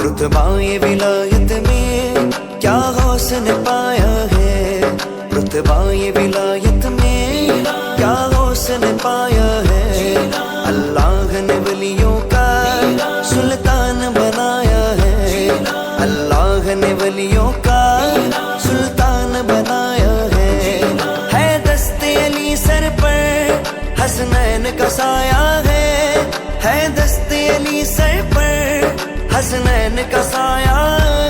رتبہ ولایت میں کیا غوث نے پایا ہے، رتبہ ولایت میں کیا غوث نے پایا ہے، اللہ نے ولیوں کا سلطان بنایا ہے، اللہ نے ولیوں کا سلطان بنایا ہے دست علی سر پر حسنین کا سایہ ہے دست علی سر پر حسنین کا سایہ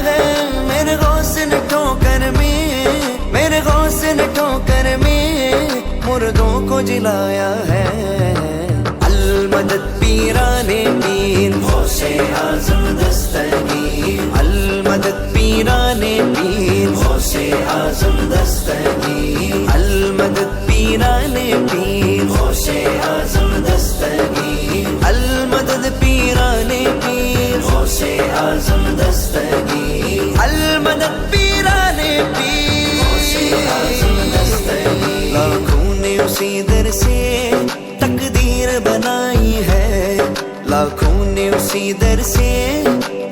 ہے، میرے غوث نے ٹھوکر میں، میرے غوث نے ٹھوکر میں مردوں کو جلایا ہے، المدد پیران پیر غوث اعظم دستگیر، المدد پیران پیر غوث اعظم دستگیر، المدد پیران پیر غوث اعظم دستگیر، المدد پیران پیر غوث اعظم دستگیر، المدد پیران پیر غوث اعظم دستگیر، لاکھوں نے اسی در سے تقدیر بنائی ہے، لاکھوں نے اسی در سے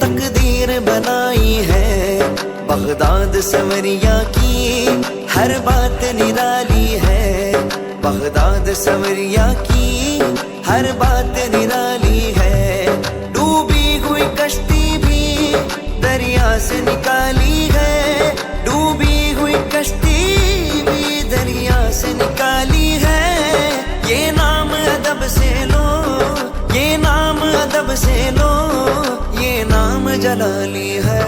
تقدیر بنائی ہے، بغداد سوریا کی ہر بات نرالی ہے، بغداد سوریا کی ہر بات نرالی ہے، ڈوبی ہوئی کشتی بھی دریا سے نکالی ہے، ڈوبی ہوئی کشتی بھی دریا سے نکالی ہے، یہ نام ادب سے لو، یہ نام ادب سے لو، یہ نام جلالی ہے،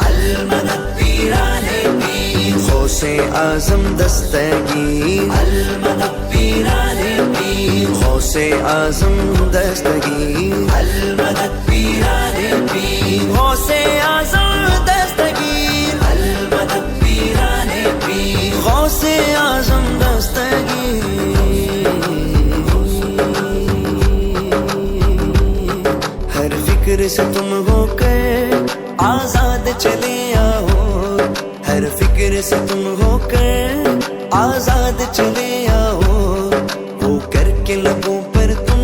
المدد پیران پیر غوث اعظم دستگیر، المدد پیران پیر غوث اعظم دستگیر، المدد پیران پیر غوث اعظم دستگیر، المدد پیران پیر غوث اعظم دستگیر، ہر فکر سے تم ہو کر آزاد چلے آؤ، ہر فکر سے تم ہو کر آزاد چلے آؤ، وہ کر کے لبوں پر تم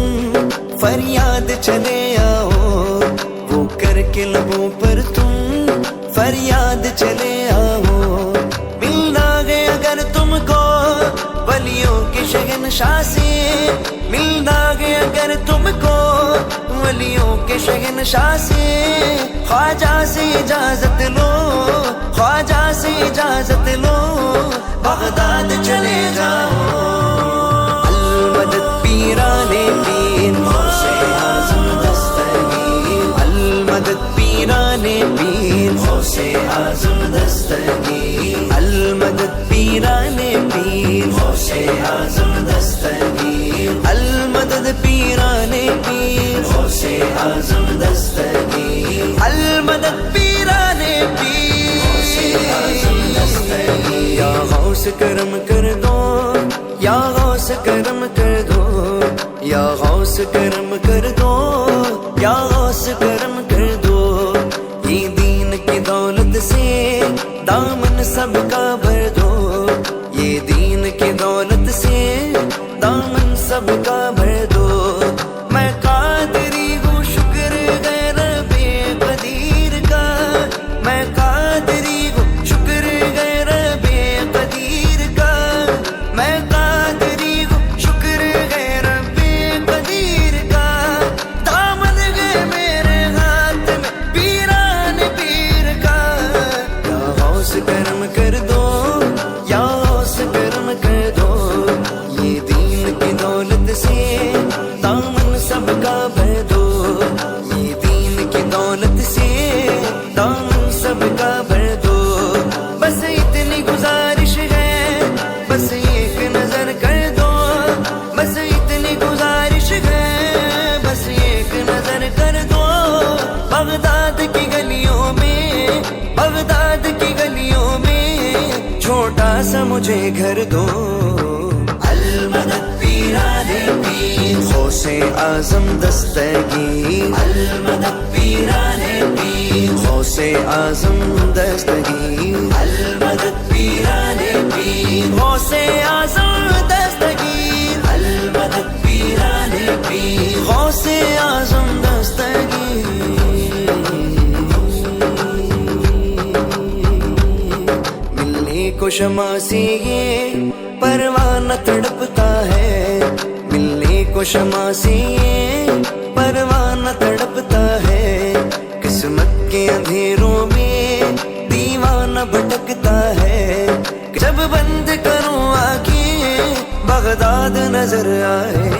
فریاد چلے آؤ، وہ کر کے لبوں پر تم فریاد چلے آؤ، ملنا گے اگر تم کو ولیوں کے شہنشاہ سے، ملنا گے اگر تم کو ولیوں کے شہنشاہ سے، خواجہ سے اجازت لو، خواجہ سے اجازت لو، بغداد چلے جاؤ، المدد پیران پیر غوث اعظم دستگیر، المدد پیران پیر غوث اعظم دستگیر، المدد پیران پیر غوث اعظم دستگیر، المدد پیران پیر غوث اعظم دستگیر، المدد پیران پیر غوث اعظم دستگیر، یا غوث کرم کر دو، یا غوث کرم کر دو، یا غوث کرم کر دو، یا غوث کرم کر دو، یہ دین کی دولت سے دامن سب کا بھر دو، یہ دین کی دولت سے دامن سب کا بھر دو، میں قادری ہوں شکر غیر بے قدیر کا، میں قادری ہوں شکر غیر بے قدیر کا، میں قادری ہوں شکر غیر بے قدیر کا، دامن ہے میرے ہاتھ میں پیران پیر کا، یا غوث کرم کر دو، یا غوث کرم کر دو، یہ دین کی دولت سے دامن سب کا بھر دو، یہ دین کی دولت سے دامن سب کا بھر دو، بس اتنی گزارش ہے، بس ایک نظر کر دو، بس اتنی گزارش ہے، بس ایک نظر کر دو، بغداد کی گلیوں میں، بغداد کی گلیوں میں چھوٹا سا مجھے گھر دو، المدد پیران پیر غوث اعظم دستگیر، المدد پیران پیر غوث اعظم دستگیر، المدد پیران پیر غوث اعظم دستگیر، المدد پیران शमा से ये परवाना तड़पता है, मिलने को शमा से ये परवाना तड़पता है। किस्मत के अंधेरों में दीवाना भटकता है, जब बंद करूं आंखें बगदाद नजर आए।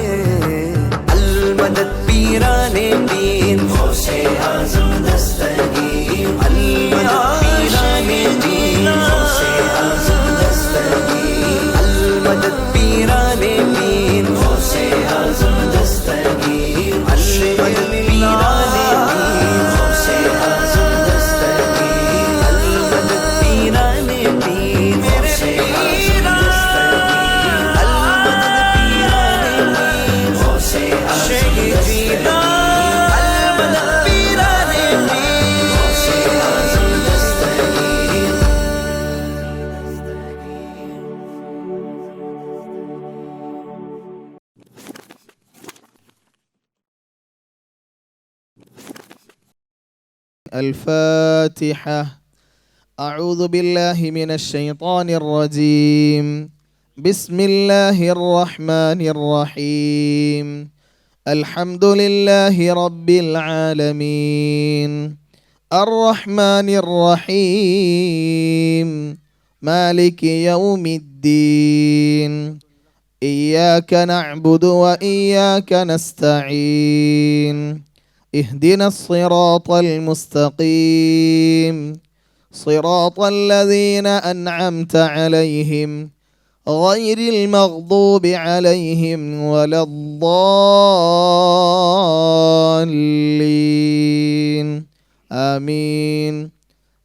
अल मदद पीराने पीर गौसे आज़म दस्तगीर, अल मदद पीराने पीर गौसे आज़म दस्तगीर, अल मदद पीराने पीर गौसे आज़म दस्तगीर, अल मदद पीराने पीर गौसे आज़म दस्तगीर, अल मदद पीराने पीर गौसे आज़म दस्तगीर, अल मदद पीराने पीर गौसे आज़म दस्तगीर, अल मदद पीराने पीर गौसे आज़म दस्तगीर। الفاتحة. أعوذ بالله من الشيطان الرجيم. بسم الله الرحمن الرحيم. الحمد لله رب العالمين، الرحمن الرحيم، مالك يوم الدين، إياك نعبد وإياك نستعين، اهدنا الصراط المستقيم، صراط الذين أنعمت عليهم غير المغضوب عليهم ولا الضالين، آمين.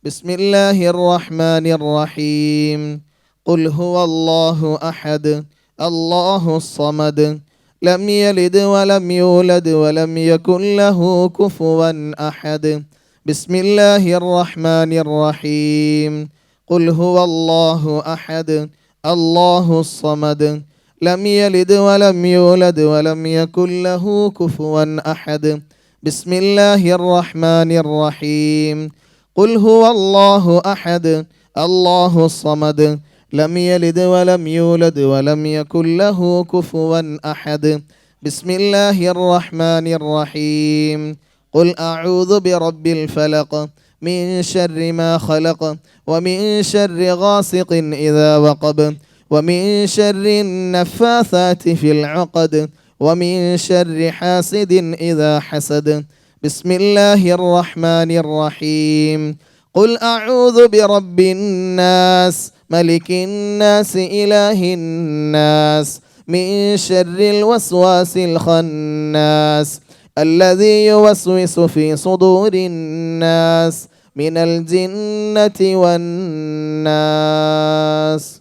بسم الله الرحمن الرحيم. قل هو الله أحد الله الصمد لم يلد ولم يولد ولم يكن له كفوا أحد. بسم الله الرحمن الرحيم. قل هو الله أحد الله الصمد لم يلد ولم يولد ولم يكن له كفوا أحد. بسم الله الرحمن الرحيم. قل هو الله أحد الله الصمد لم يلد ولم يولد ولم يكن له كفوا أحد. بسم الله الرحمن الرحيم. قل أعوذ برب الفلق من شر ما خلق ومن شر غاسق إذا وقب ومن شر النفاثات في العقد ومن شر حاسد إذا حسد. بسم الله الرحمن الرحيم. قل أعوذ برب الناس ملك الناس إله الناس من شر الوسواس الخناس الذي يوسوس في صدور الناس من الجنة والناس.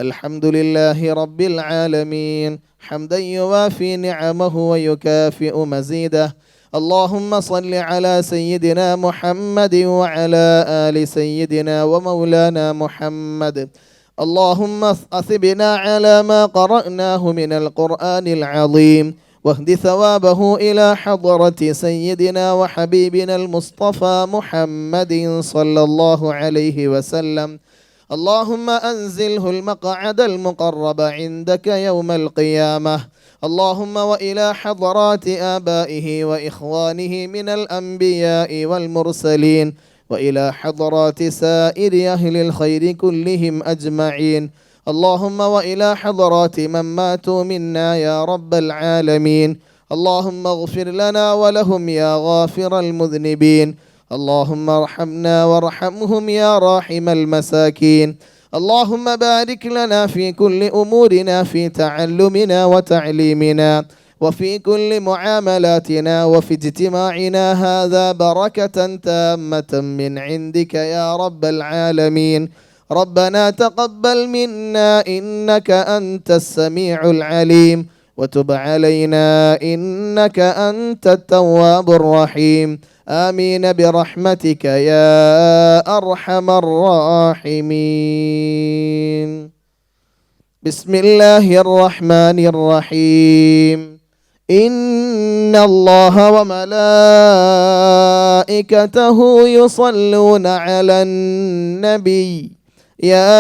الحمد لله رب العالمين حمدا يوافي نعمه ويكافئ مزيده. اللهم صل على سيدنا محمد وعلى آل سيدنا ومولانا محمد. اللهم أثبنا على ما قرأناه من القرآن العظيم، واهد ثوابه إلى حضرة سيدنا وحبيبنا المصطفى محمد صلى الله عليه وسلم. اللهم أنزله المقعد المقرب عندك يوم القيامة. اللهم وإلى حضرات آبائه وإخوانه من الأنبياء والمرسلين، وإلى حضرات سائر أهل الخير كلهم أجمعين. اللهم وإلى حضرات من ماتوا منا يا رب العالمين. اللهم اغفر لنا ولهم يا غافر المذنبين. اللهم ارحمنا وارحمهم يا راحم المساكين. اللهم بارك لنا في كل أمورنا، في تعلمنا وتعليمنا، وفي كل معاملاتنا، وفي اجتماعنا هذا بركة تامة من عندك يا رب العالمين. ربنا تقبل منا إنك أنت السميع العليم، وتب علينا إنك أنت التواب الرحيم. آمين برحمتك يا أرحم الراحمين. بسم الله الرحمن الرحيم. إن الله وملائكته يصلون على النبي يا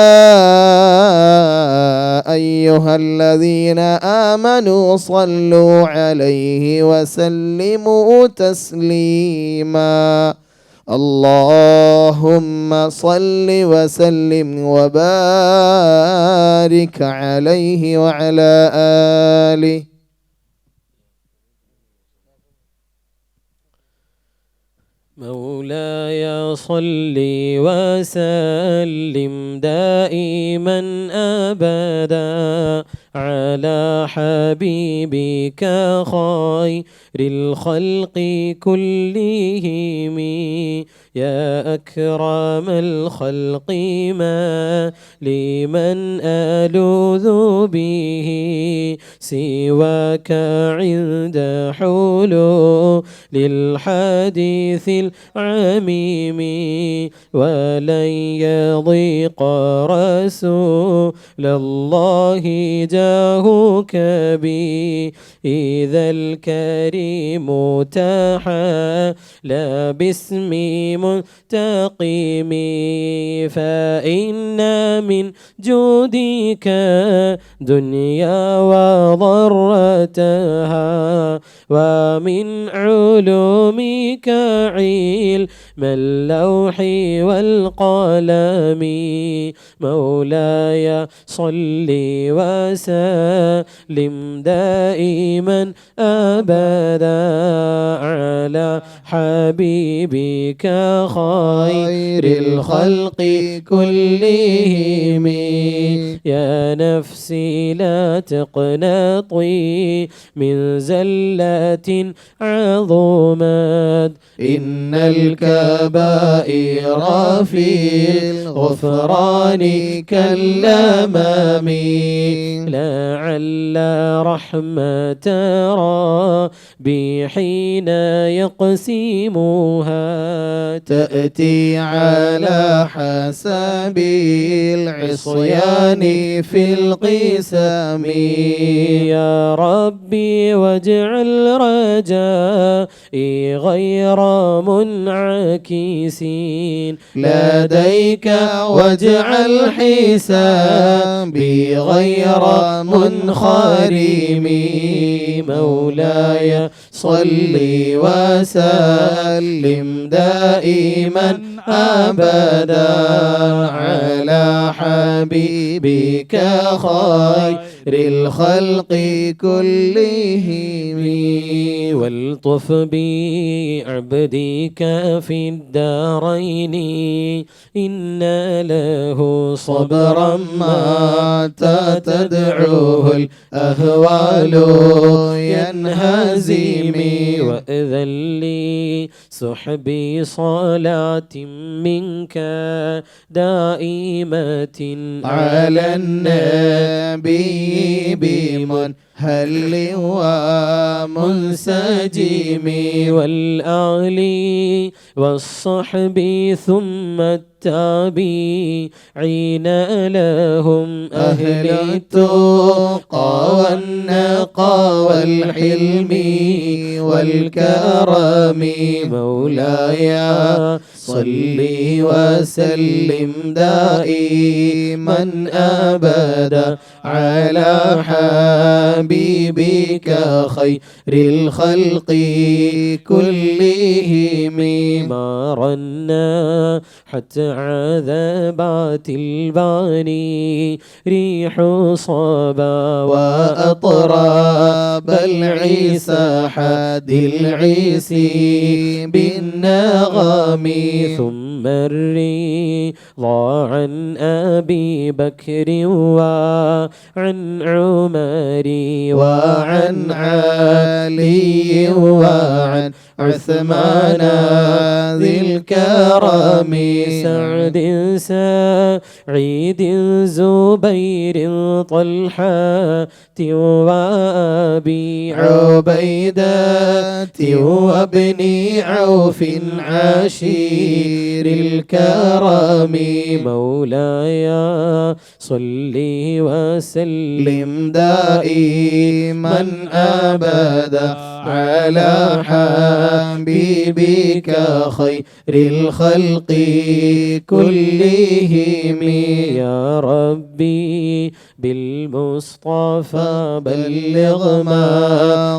أيها الذين آمنوا صلوا عليه وسلموا تسليما اللهم صل وسلم وبارك عليه وعلى آله. مولاي صل وسلم دائما أبدا على حبيبك خير الخلق كلهم يا أكرم الخلق ما لمن ألوذ به سواك عند حلول للحديث العميم ولن يضيق رسول الله جاهك بي إذا الكريم تحالى باسمي منتقم فإن من جودك دنيا وضرتها ومن علومك علم اللوح والقلم مولاي صل وسلم دائما أبدا على حبيبك خير الخلق كلهم يا نفسي لا تقنطي من زلة عظمت إن الكبائر في الغفران كالأمام لعل رحمة ربي حين يقسمها تأتي على حسب العصيان في القسم يا ربي واجعل رجائي غير منعكسين لديك واجعل حسابي غير منخرم مولاي صل وسلم دائما أبدا على حبيبك خير الخلق كلهم والطف بعبدك في الدارين إن له صبرا متى تدعوه الأهوال ينهزم وأذن لي صحبي صلاة منك دائمة على النبي بمنهل ومنسجم والآل والصحب ثم التابعين لهم أهل التقى والنقى والحلم والكرم مولاي صل وسلم دائما أبدا على حبيبك خير الخلق كلهم مارنا حتى عذبات الباني ريح صبا وأطراب العيسى حد العيسي بالنغم ثم الرضا عن أبي بكر وعن عمر وعن علي وعن عثمان ذي الكرم سعد سعيد زبير طلحة وأبي عبيدة وابن عوف عشيرة خير الكرم مولاي صل وسلم دائما أبدا على حبيبك خير الخلق كلهم. يا ربي بالمصطفى بلغ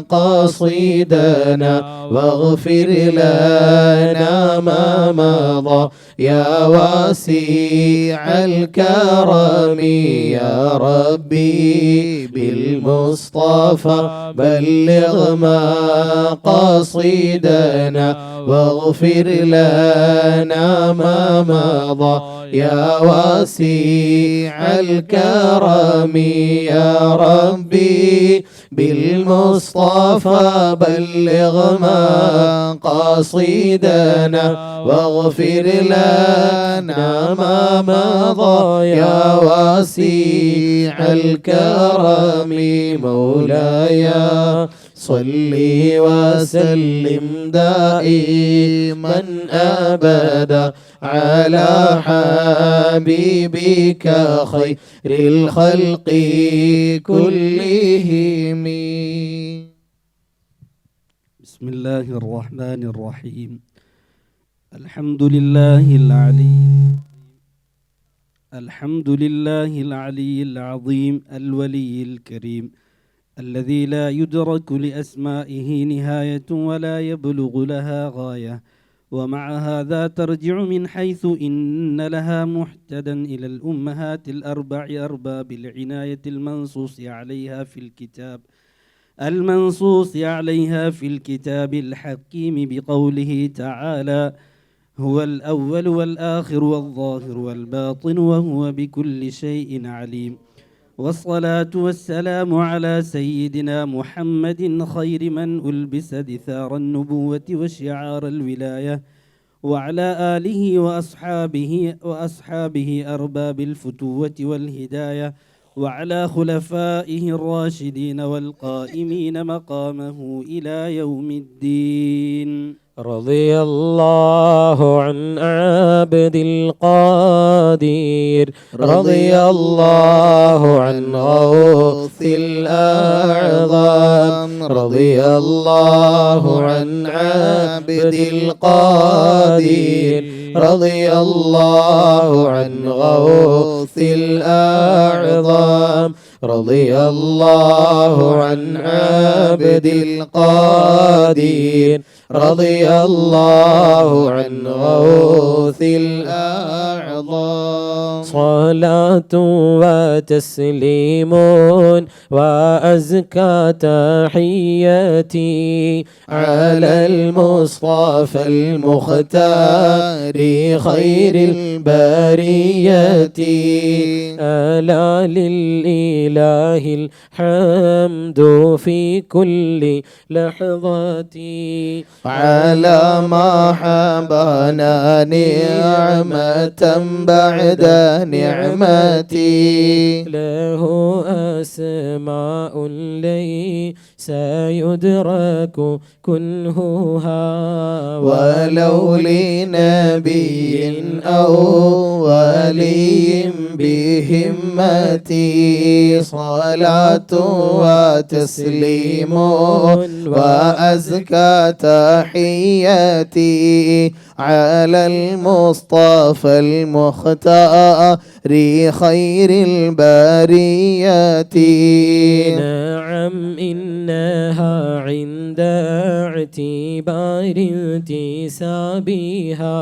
مقاصدنا واغفر لنا ما مضى يا واسع الكرم. يا ربي بالمصطفى بلغ مقاصدنا واغفر لنا ما مضى يا واسع الكرم. يا ربي بالمصطفى بلغ مقاصدنا واغفر لنا ما مضى يا واسع الكرم. مولاي صل وسلم دائما أبدا على حبيبك خير الخلق كلهم. بسم الله الرحمن الرحيم. الحمد لله العلي العظيم الولي الكريم الذي لا يدرك لأسمائه نهاية ولا يبلغ لها غاية، ومع هذا ترجع من حيث إن لها محتدا إلى الأمهات الأربع أرباب العناية المنصوص عليها في الكتاب الحكيم بقوله تعالى: هو الأول والآخر والظاهر والباطن وهو بكل شيء عليم. والصلاة والسلام على سيدنا محمد خير من ألبس دثار النبوة وشعار الولاية، وعلى آله وأصحابه أرباب الفتوة والهداية، وعلى خلفائه الراشدين والقائمين مقامه إلى يوم الدين. رضي الله عن عبد القادر، رضي الله عن غوث الأعظم، رضي الله عن عبد القادر، رضي الله عن غوث الأعظم، رضي الله عن عبد القادر، رضي الله عن غوث الأعظم. صلاة وتسليم وأزكى تحياتي على المصطفى المختار خير البرية. ألا للإله الحمد في كل لحظتي على ما حبانا نعمة بعد نعمتي. له أسماء ليس يدرك كنهها ولو لنبي أو ولي بهمتي. صلاة وتسليم وأزكى تحياتي على المصطفى المختار خير البرية. نعم إنها عند اعتبار انتسابها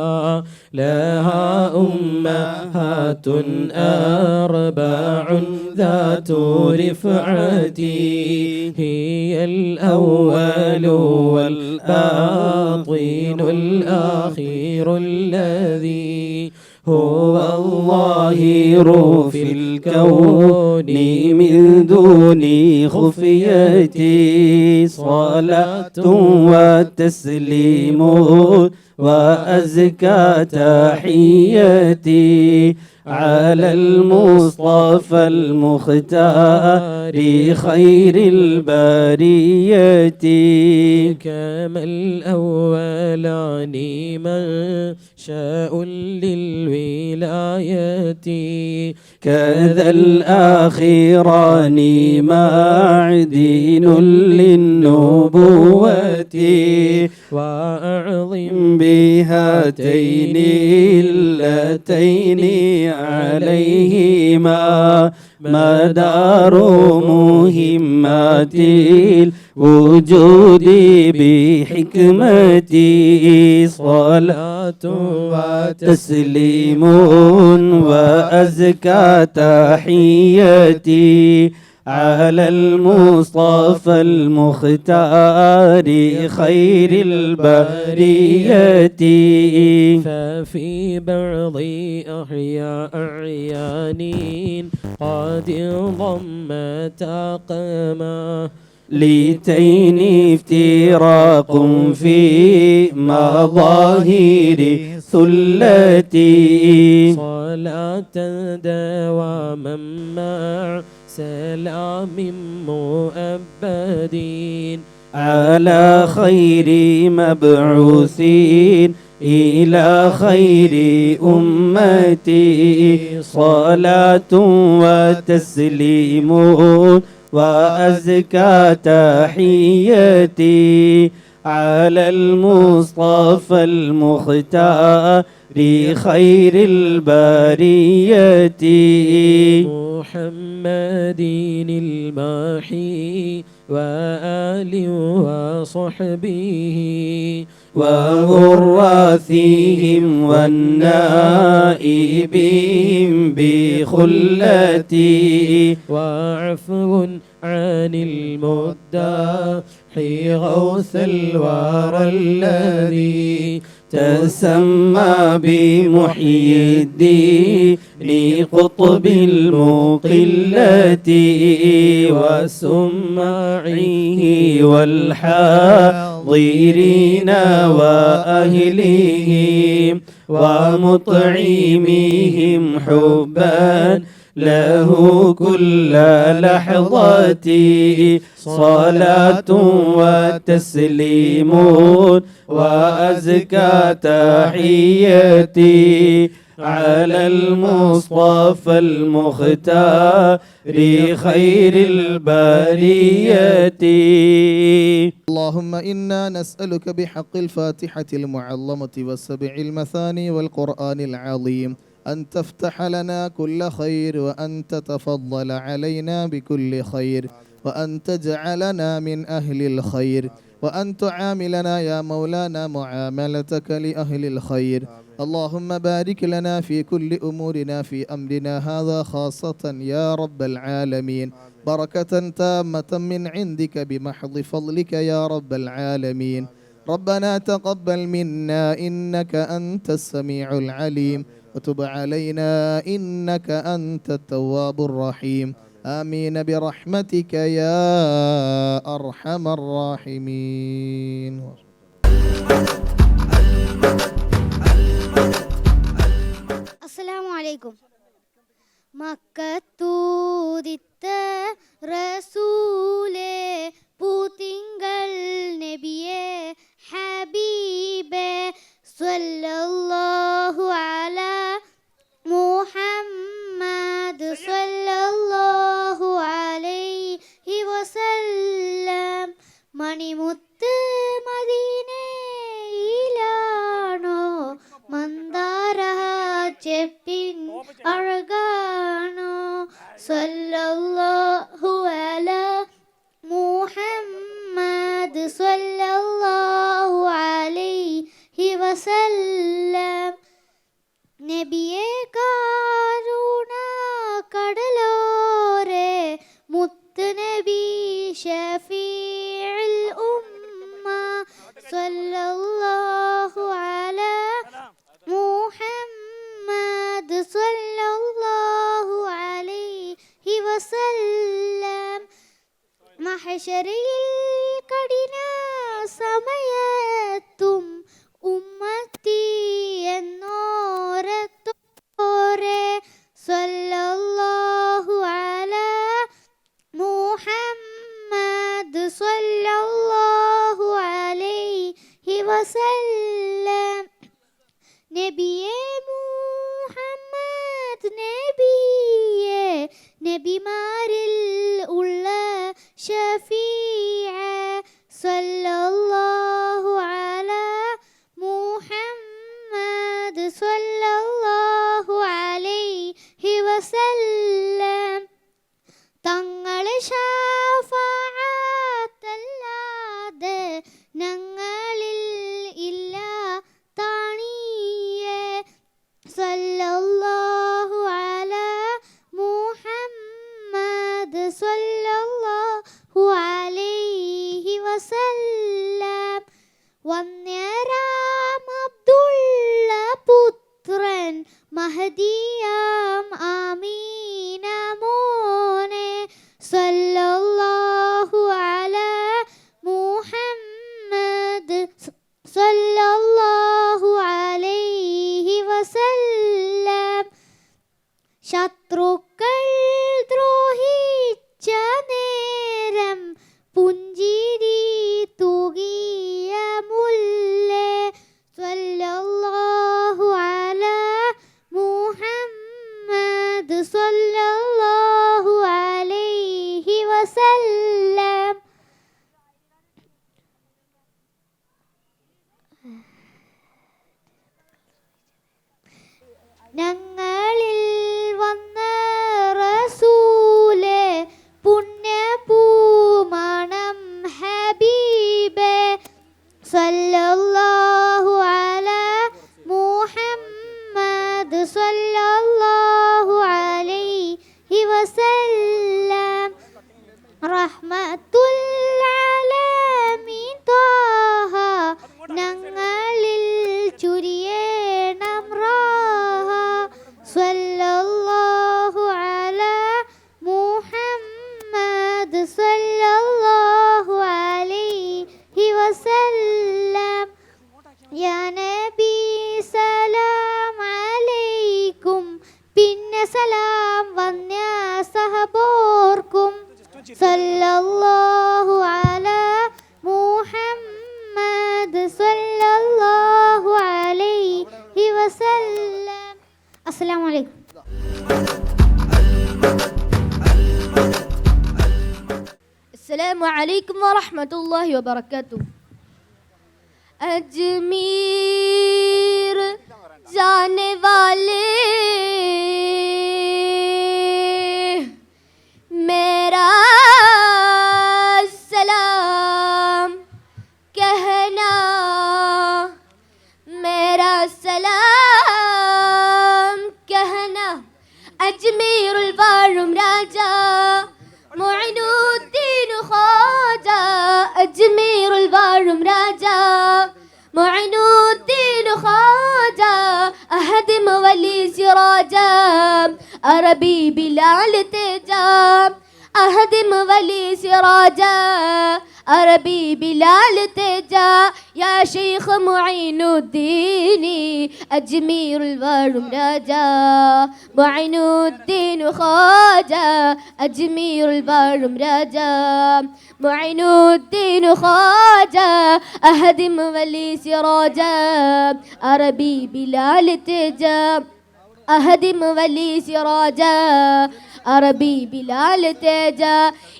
لها أمهات أربع ذات رفعتي. هي الأول والباطن الآخر الذي هو الله الظاهر في الكون من دون خفيتي صلاة وتسليم وأزكى تحيتي على المصطفى المختار خير البرية كما الأولان من شاء للولاية كذا الآخران معدن للنبوة وأعظم بهاتين اللتين عليهما مدار مهمات الوجود بحكمتي صلاة وتسليم وأزكى تحيتي على المصطفى المختار خير البرية ففي بعض أعيان قد ضمت قما ليتين افتراق في مظاهر ثلتي صلاة دواما مع سلام مؤبدين على خير مبعوثين إلى خير أمتي صلاة وتسليم وأزكى تحيتي على المصطفى المختار خير البرية محمد الماحي وآل وصحبه وغراثهم والنائبهم بخلتي وعفو عن المدة غوث الورى الذي تسمى بمحيي الدين قطب المقلة وسماعه والحاضرين وأهلهم ومطعميهم حبا له كل لحظة صلاة وتسليم وأزكى تحيتي على المصطفى المختار خير البرية. اللهم إنا نسألك بحق الفاتحة المعلمة والسبع المثاني والقرآن العظيم أن تفتح لنا كل خير وأن تتفضل علينا بكل خير وأن تجعلنا من أهل الخير وأن تعاملنا يا مولانا معاملتك لأهل الخير. اللهم بارك لنا في كل أمورنا في أمرنا هذا خاصة يا رب العالمين بركة تامة من عندك بمحض فضلك يا رب العالمين. ربنا تقبل منا إنك أنت السميع العليم وتب علينا إنك أنت التواب الرحيم. آمين برحمتك يا أرحم الراحمين. അസ്സലാമു അലൈക്കും. മക്കത്തൂതിത്ത റസൂലേ പൂത്തിങ്കൾ നബിയേ ഹബീബേ സ്വല്ലല്ലാഹു അലാ മുഹമ്മദ് സ്വല്ലല്ലാഹു അലൈഹി വസല്ലം. മണിമുത്ത് മദീനയിലാണോ മന്ദാര ചെപ്പിൻ അഴകാണോ സ്വല്ലല്ലാഹു അലാ മുഹമ്മദ് സ്വല്ലല്ലാഹു അലൈഹി വസല്ലം. നബിയെ കാരുണ കടലോരെ മുത്ത് നബി ഷഫീഉൽ ഉമ്മ സ്വല്ലല്ലാഹു അലാ മുഹമ്മദ് സ്വല്ലല്ലാഹു വസല്ലം. മഹ്ശറിൽ കഠിന സമയത്തും ഉമ്മത്തി എന്നോരത്തോരെ സ്വല്ലല്ലാഹു അലാ മുഹമ്മദ് സ്വല്ലല്ലാഹു അലൈഹി വസല്ലം. നബിയേ മുഹമ്മദ് നബിയേ, നബിമാരിൽ ഉള്ള ഷഫീഅ സ്വല്ലല്ലാഹു അലാ മുഹമ്മദ് സ്വല്ലല്ലാഹു അലൈഹി വസല്ലം. തങ്ങളെ ശഫാഅത്തല്ലാതെ ഞങ്ങളിൽ ഇല്ല താണിയേ സ്വല്ലല്ലാഹു അലാ മുഹമ്മദ് സ്വല്ലല്ലാഹു അലൈഹി വസല്ലം. വന്യരാം അബ്ദുള്ള പുത്രൻ മഹദിയാം ആമീന മോനെ സ്വല്ലല്ലാഹു അലാ മുഹമ്മദ് സ്വല്ലല്ലാഹു അലൈഹി വസല്ലം. ശത്രുക്കൾ ദ്രോഹിച്ച നേരം പുഞ്ചിരി തൂകിയ മുല്ലേ സ്വല്ലല്ലാഹു അലാ മുഹമ്മദ് സ്വല്ലല്ലാഹു അലൈഹി വസല്ലം. ഞങ്ങളിൽ വന്ന റസൂലേ പുണ്യപൂമണം ഹബീബേ സ്വല്ലല്ലാഹു അലാ മുഹമ്മദ് സ്വല്ലല്ലാഹു അലൈഹി വസല്ലം. റഹ്മത്തുൽ ആലമീൻ ത്വാഹ ഞങ്ങളിൽ ചുരിയേണം റാഹ സ്വല്ലല്ലാഹു അലാ മുഹമ്മദ് സ്വല്ലല്ലാഹു അലൈഹി വസല്ലം. യാ നബി സലാം അലൈക്കും, പിന്നെ സലാം വന്യ സഹബോർക്കും സ്വല്ലല്ലാഹു അലാ മുഹമ്മദ് സ്വല്ലല്ലാഹു അലൈഹി വസല്ലം. അസ്സലാമു അലൈക്കും. السلام عليكم ورحمة الله وبركاته. अजमीर जाने वाले मेरा सलाम कहना, मेरा सलाम कहना. अजमीरुल वारुम राजा മുഈനുദ്ദീൻ ഖാജ, അജ്മീറുൽ വാഴും രാജ മുഈനുദ്ദീൻ ഖാജ. അഹദിം വലി സിറാജ അറബി ബിലാൽ തേജ. അഹദിം വലി സിറാജ അറബി ബിലാൽ തേജ. യാ ശൈഖ് മുഈനുദ്ദീൻ അജ്മീറുൽ വാഴും രാജ മുഈനുദ്ദീൻ ഖാജ. അജ്മീറുൽ വാഴും രാജ മുഈനുദ്ദീൻ ഖാജ. അഹദിം വലി സിറാജ അറബി ബിലാൽ തേജ. أهدم ولي سراجا عربي بلال تاجا.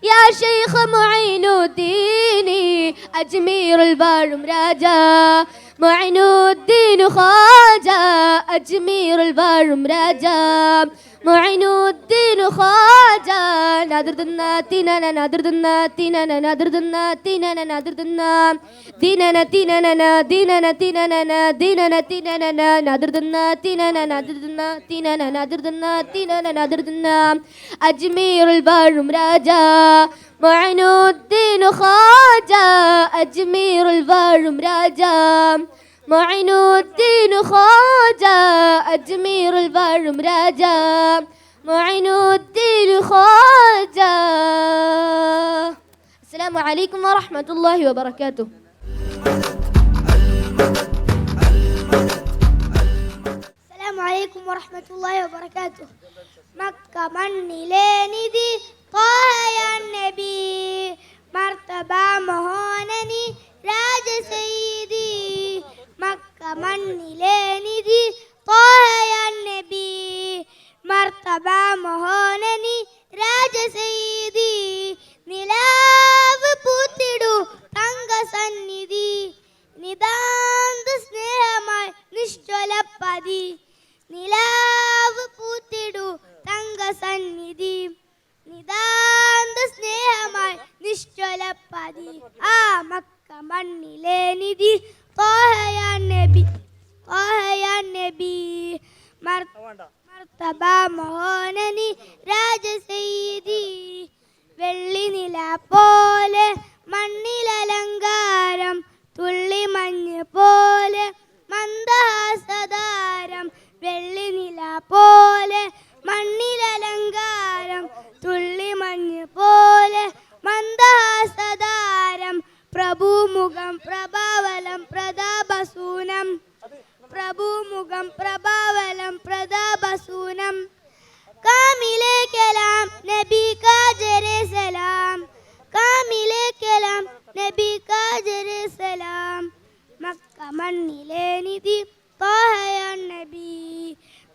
يا شيخ معين الدين أجمير البارم راجا معين الدين خاجا. أجمير البارم راجا معين الدين خاجا. نادردنا تيننا نادردنا تيننا نادردنا تيننا نادردنا ديننا تيننا ديننا تيننا ديننا تيننا نادردنا تيننا نادردنا تيننا نادردنا تيننا نادردنا. أجمير البارم راجا معين الدين خاجا. أجمير البارم راجا معين الدين خاجا. أجمير البارم راجا معين الدين خاجا. അസ്സലാമു അലൈക്കും വറഹ്മത്തുള്ളാഹി വബറകാതുഹു. അസ്സലാമു അലൈക്കും വറഹ്മത്തുള്ളാഹി വബറകാതുഹു. മക്ക മണ്ണിലെ നിധി ത്വാഹ നബി, മർത്തബ മഹോനനി രാജ സയ്യിദി. മക്ക മണ്ണിലെ നിധി ത്വാഹ നബി, മർത്തബ മഹോനനി രാജ സയ്യിദി. നിലാവ് പൂത്തിടു തങ്ക സന്നിധി, നിതാന്ത സ്നേഹമായി നിശ്ചലപ്പതി. നിലാവ് പൂത്തിടു തങ്ക സന്നിധി, നിതാന്ത സ്നേഹമായി നിശ്ചലപ്പതി. ആ മക്ക മണ്ണിലെ നിധി ത്വാഹ നബി, ത്വാഹ നബി, മർത്തബ മഹോനനി രാജ സയ്യിദി. വെള്ളി നില പോലെ മണ്ണിലലങ്കാരം, തുള്ളി മഞ്ഞ് പോലെ മന്ദഹാസതാരം. വെള്ളി നില പോലെ മണ്ണിലലങ്കാരം, തുള്ളി മഞ്ഞ് പോലെ മന്ദഹാസതാരം. പ്രഭുമുഖം പ്രഭാവലം പ്രതാപസൂനം, പ്രഭുമുഖം പ്രഭാവലം പ്രതാപസൂനം. കാമിലെ കലാം നബി കാ ജരെ സലാം, കാമിലെ കലാം നബി കാ ജരെ സലാം. മക്ക മണ്ണിലെ നിധി ത്വാഹ നബി,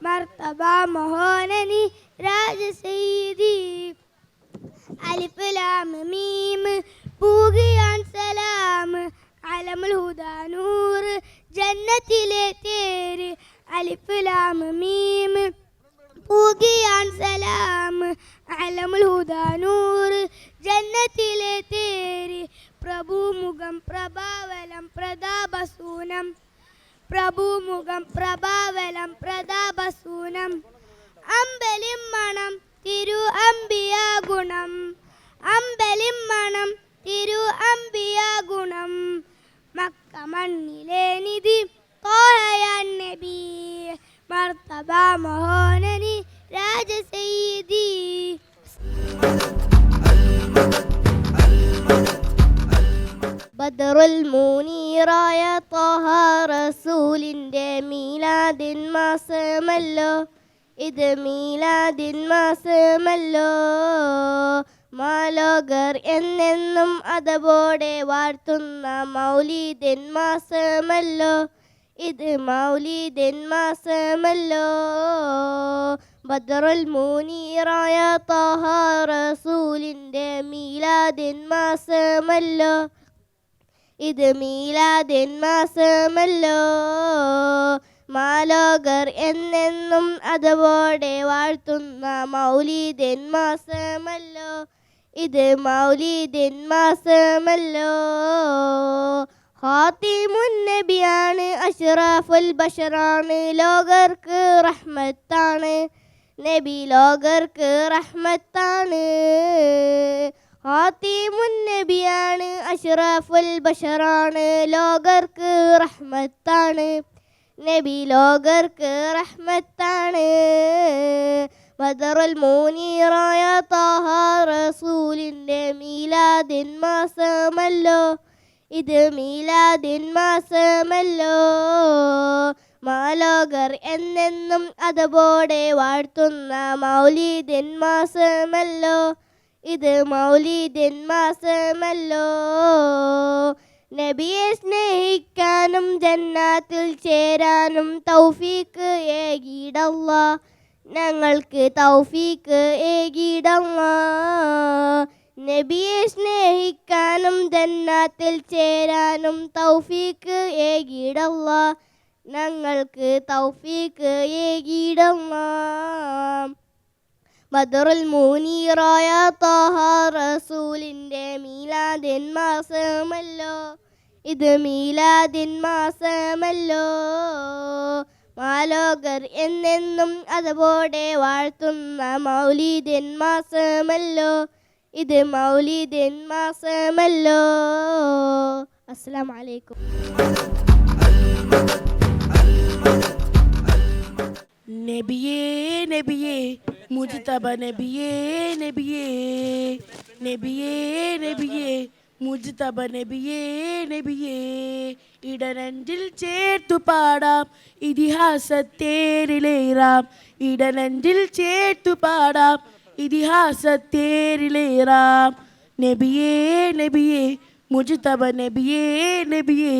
മർത്തബ മഹോനനി രാജ സയ്യിദി. അലിഫ് ലാം മീം പൂകിയാൻ സലാം, അലമുൽ ഹുദാ നൂർ ജന്നത്തിലെ തേര്. അലിഫ് ലാം മീം പൂകിയാൻ സലാം, അലമുൽ ഹുദാ നൂർ ജന്നത്തിലെ തേര്. പ്രഭുമുഖം പ്രഭാവലം പ്രതാപസൂനം, പ്രഭുമുഖം പ്രഭാവലം പ്രതാപസൂനം. അമ്പലിം മണം തിരു അംബിയ ഗുണം, അമ്പലിം മണം തിരു അംബിയ ഗുണം. മക്ക മണ്ണിലെ നിധി ത്വാഹ നബി, മർത്തബ മഹോനനി രാജ സയ്യിദി. ബദറുൽ മുനീറായ ത്വാഹ റസൂലിൻ്റെ മീലാദിൻ മാസമല്ലോ, ഇത് മീലാദിൻ മാസമല്ലോ. മാലോകർ എന്നെന്നും അതവോടെ വാഴ്ത്തുന്ന മൗലീദിൻ മാസമല്ലോ, ഇത് മൗലീദിൻ മാസമല്ലോ. ബദറുൽ മുനീറായ ത്വാഹ റസൂലിൻ്റെ മീലാദിൻ മാസമല്ലോ, ഇത് മീലാദിൻ മാസമല്ലോ. മാലോകർ എന്നെന്നും അതവോടെ വാഴ്ത്തുന്ന മൗലീദിൻ മാസമല്ലോ, ഇത് മൗലീദിൻ മാസമല്ലോ. ഖാതിമുൻ നബിയാണ്, അഷ്റഫുൽ ബഷറാണ്, ലോകർക്ക് റഹ്മത്താണ്, നബി ലോകർക്ക് റഹ്മത്താണ്. ഖാതിമുൻ നബിയാണ്, അഷ്റഫുൽ ബഷറാണ്, ലോകർക്ക് റഹ്മത്താണ്, നബി ലോകർക്ക് റഹ്മത്താണ്. ബദറുൽ മുനീറായ ത്വാഹ റസൂലിൻ്റെ മീലാദിൻ മാസമല്ലോ, ഇത് മീലാദിൻ മാസമല്ലോ. മാലോകർ എന്നെന്നും അതവോടെ വാഴ്ത്തുന്ന മൗലീദിൻ മാസമല്ലോ, ഇത് മൗലീദിൻ മാസമല്ലോ. നബിയെ സ്നേഹിക്കാനും ജന്നാത്തിൽ ചേരാനും തൗഫീക്ക് ഏകിടല്ലാ, ഞങ്ങൾക്ക് തൗഫീക്ക് ഏകിടല്ലാ. നബിയെ സ്നേഹിക്കാനും ജന്നാത്തിൽ ചേരാനും തൗഫീക്ക് ഏകിടല്ലാ, ഞങ്ങൾക്ക് തൗഫീക്ക് ഏകിടല്ലാ. ബദറുൽ മുനീറായ ത്വാഹ റസൂലിൻ്റെ മീലാദിൻ മാസമല്ലോ, ഇത് മീലാദിൻ മാസമല്ലോ. മാലോകർ എന്നെന്നും അതവോടെ വാഴ്ത്തുന്ന മൗലീദിൻ മാസമല്ലോ, ഇത് മൗലീദിൻ മാസമല്ലോ. അസ്സലാമു അലൈക്കും. നബിയേ നബിയേ മുജ്തബ നബിയേ നബിയേ നബിയേ നബിയേ മുജ്തബ നബിയേ നബിയേ ഇടനെഞ്ചിൽ ചേർത്തു പാടാം ഇതിഹാസത്തേരിലേറാം ഇടനെഞ്ചിൽ ചേർത്തു പാടാം ഇതിഹാസത്തേരിലേറാം നബിയേ നബിയേ മുജ്തബ നബിയേ നബിയേ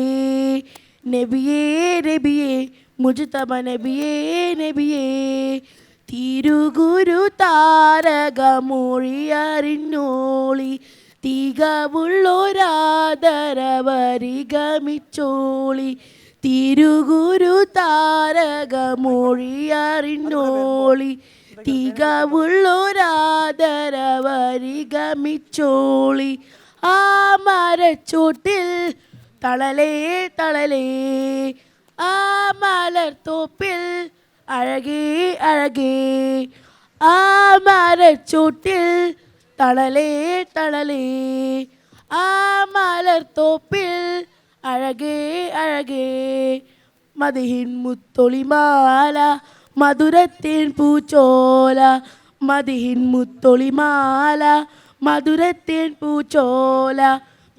നബിയേ നബിയേ മുജ്തബ നബിയേ നബിയേ തിരുഗുരു താരകമൊഴിയറിഞ്ഞോളി തികവുള്ളൊരാദരവരിഗമിച്ചോളി തിരുഗുരു താരകമൊഴിയറിഞ്ഞോളി തികവുള്ളൊരാദരവരിഗമിച്ചോളി ആ മരച്ചോട്ടിൽ തളലേ തളലേ ആ മലർത്തോപ്പിൽ അഴകേ അഴകേ ആ മരച്ചോട്ടിൽ തളലേ തളലേ ആ മലർത്തോപ്പിൽ അഴകേ അഴകേ മദിഹിൻ മുത്തൊളിമാല മധുരത്തിൻ പൂച്ചോല മദിഹിൻ മുത്തൊളിമാല മധുരത്തിൻ പൂച്ചോല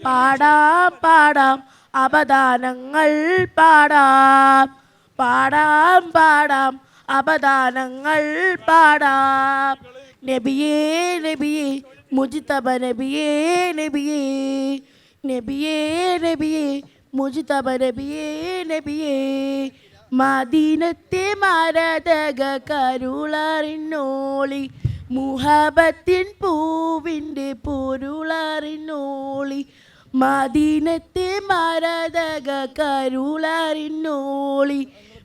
പാടാം പാടാം അപദാനങ്ങൾ പാടാം പാടാം പാടാം അപദാനങ്ങൾ പാടാം നബിയേ നബിയേ മുജ്തബ നബിയേ നബിയേ നബിയേ നബിയേ മുജ്തബ നബിയേ നബിയേ മദീനത്തെ മരതക കരുളറിഞ്ഞോളി മുഹബത്തിൻ പൂവിൻ്റെ പൊരുളറിഞ്ഞോളി മദീനത്തെ മരതക കരുളറിഞ്ഞോളി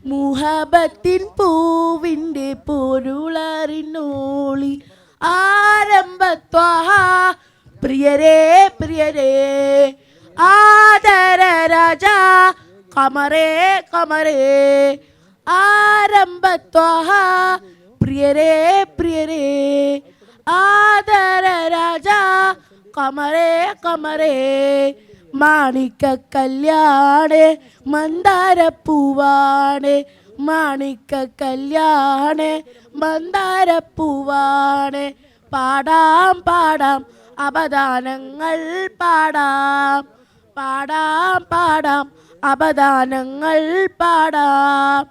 മുഹബത്തിൻ പൂവിൻ്റെ പൊരുളറിഞ്ഞോളി ആരംഭത്വഹ പ്രിയരേ പ്രിയരേ ആദര രാജ കമറേ കമറേ ആരംഭത്വഹ പ്രിയരേ പ്രിയരേ ആദര രാജ കമറേ കമറേ മാണിക്ക കല്യാണേ മന്ദാരപ്പൂവാണ് മാണിക്ക കല്യാണേ മന്ദാരപ്പൂവാണ് പാടാം പാടാം അപദാനങ്ങൾ പാടാം പാടാം പാടാം അപദാനങ്ങൾ പാടാം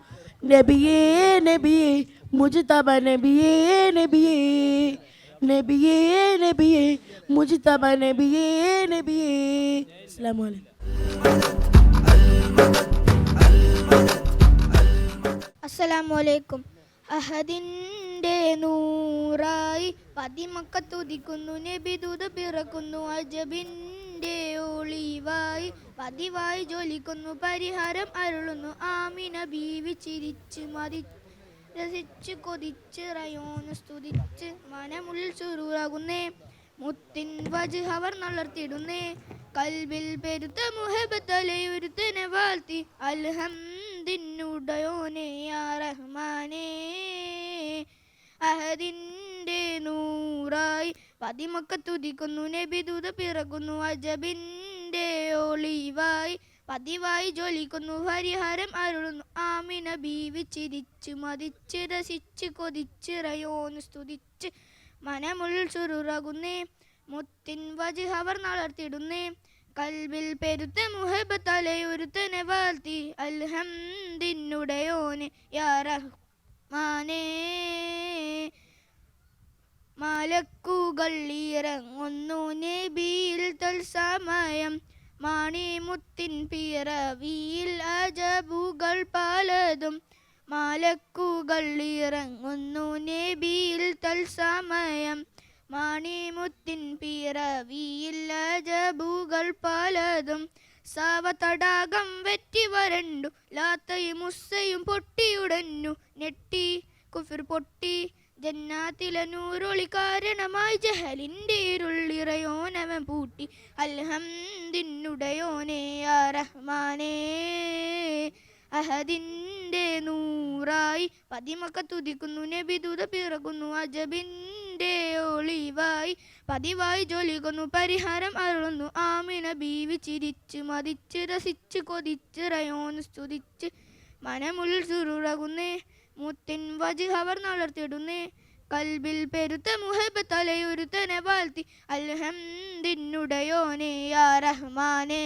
നബിയേ നബിയേ മുജ്തബ നബിയേ നബിയേ നബിയേ നബിയേ മുജ്തബ നബിയേ നബിയേ അസ്സലാമു അലൈക്കും അസ്സലാമു അലൈക്കും അഹദിൻ്റെ നൂറായി പതിമക്കത്തുദിക്കുന്നു നബി ദൂത പിറക്കുന്നു അജബിൻ്റെ ഒളിവായി പതിവായി ജോലിക്കുന്നു പരിഹാരം അരുളുന്നു ആമിന ബീവി ചിരിച്ച് രസിച്ച് കൊതിച്ച് റയോന് സ്തുതിച്ച് മനമുള്ളിൽ ചുരുറാകുന്നേ മുത്തിൻ വജ് അവർ നളർത്തിടുന്നേ കൽബിൽ പെരുത്ത മുഹബത്തലയുരുത്തനെ വാഴ്ത്തി അൽഹംദിനുടയോനെ യാ റഹ്മാനേ അഹദിൻ്റെ നൂറായി പതിമക്കത്തുദിക്കുന്നു നബി ദൂത പിറക്കുന്നു അജബിൻ്റെ ഒളിവായി പതിവായി ജോലിക്കുന്നു പരിഹാരം അരുളുന്നു ആമിന ബീവി ചിരിച്ച് മതിച്ച് രസിച്ച് കൊതിച്ച് റയോന് സ്തുതിച്ച് മനമുള്ളിൽ ചുരുറാകുന്നേ മുത്തിൻ വജ് അവർ നളർത്തിടുന്നേ കൽബിൽ പെരുത്ത മുഹബത്തലയുരുത്തനെ വാഴ്ത്തി അൽഹംദിനുടയോനെ യാ റഹ്മാനേ മലക്കുകൾ ഇറങ്ങുന്നു നബിയിൽ തൽസമയം മാണിമുത്തിൻ പിറവിയിൽ അജബുകൾ പലതും മലക്കുകൾ ഇറങ്ങുന്നു നബിയിൽ തൽസമയം മാണിമുത്തിൻ പിറവിയിൽ അജബുകൾ പലതും സാവതടാകം വെറ്റി വരണ്ടു ലാത്തയും മുസ്സയും പൊട്ടിയുടഞ്ഞു ഞെട്ടി കുഫിർ പൊട്ടി ജന്നാത്തിലെ നൂറൊളി കാരണമായി ജഹലിൻ്റെ ഇരുളിറയോനവൻ പൂട്ടി അൽഹംദിനുടയോനെ യാ റഹ്മാനേ അഹദിൻ്റെ നൂറായി പതിമക്കത്തുദിക്കുന്നു നബി ദൂത പിറകുന്നു അജബിൻ്റെ ഒളിവായി പതിവായി ജോലിക്കുന്നു പരിഹാരം അരുളുന്നു ആമിന ബീവി ചിരിച്ച് മതിച്ച് രസിച്ച് കൊതിച്ച് റയോന് സ്തുതിച്ച് മനമുള്ളിൽ ചുരുളകുന്നേ മുത്തിൻ വജ് അവർ നളർത്തിടുന്നേ കൽബിൽ പെരുത്ത മുഹബത്തലയൊരുത്തനെ വാഴ്ത്തി അൽഹംദിനുടയോനെ യാ റഹ്മാനേ.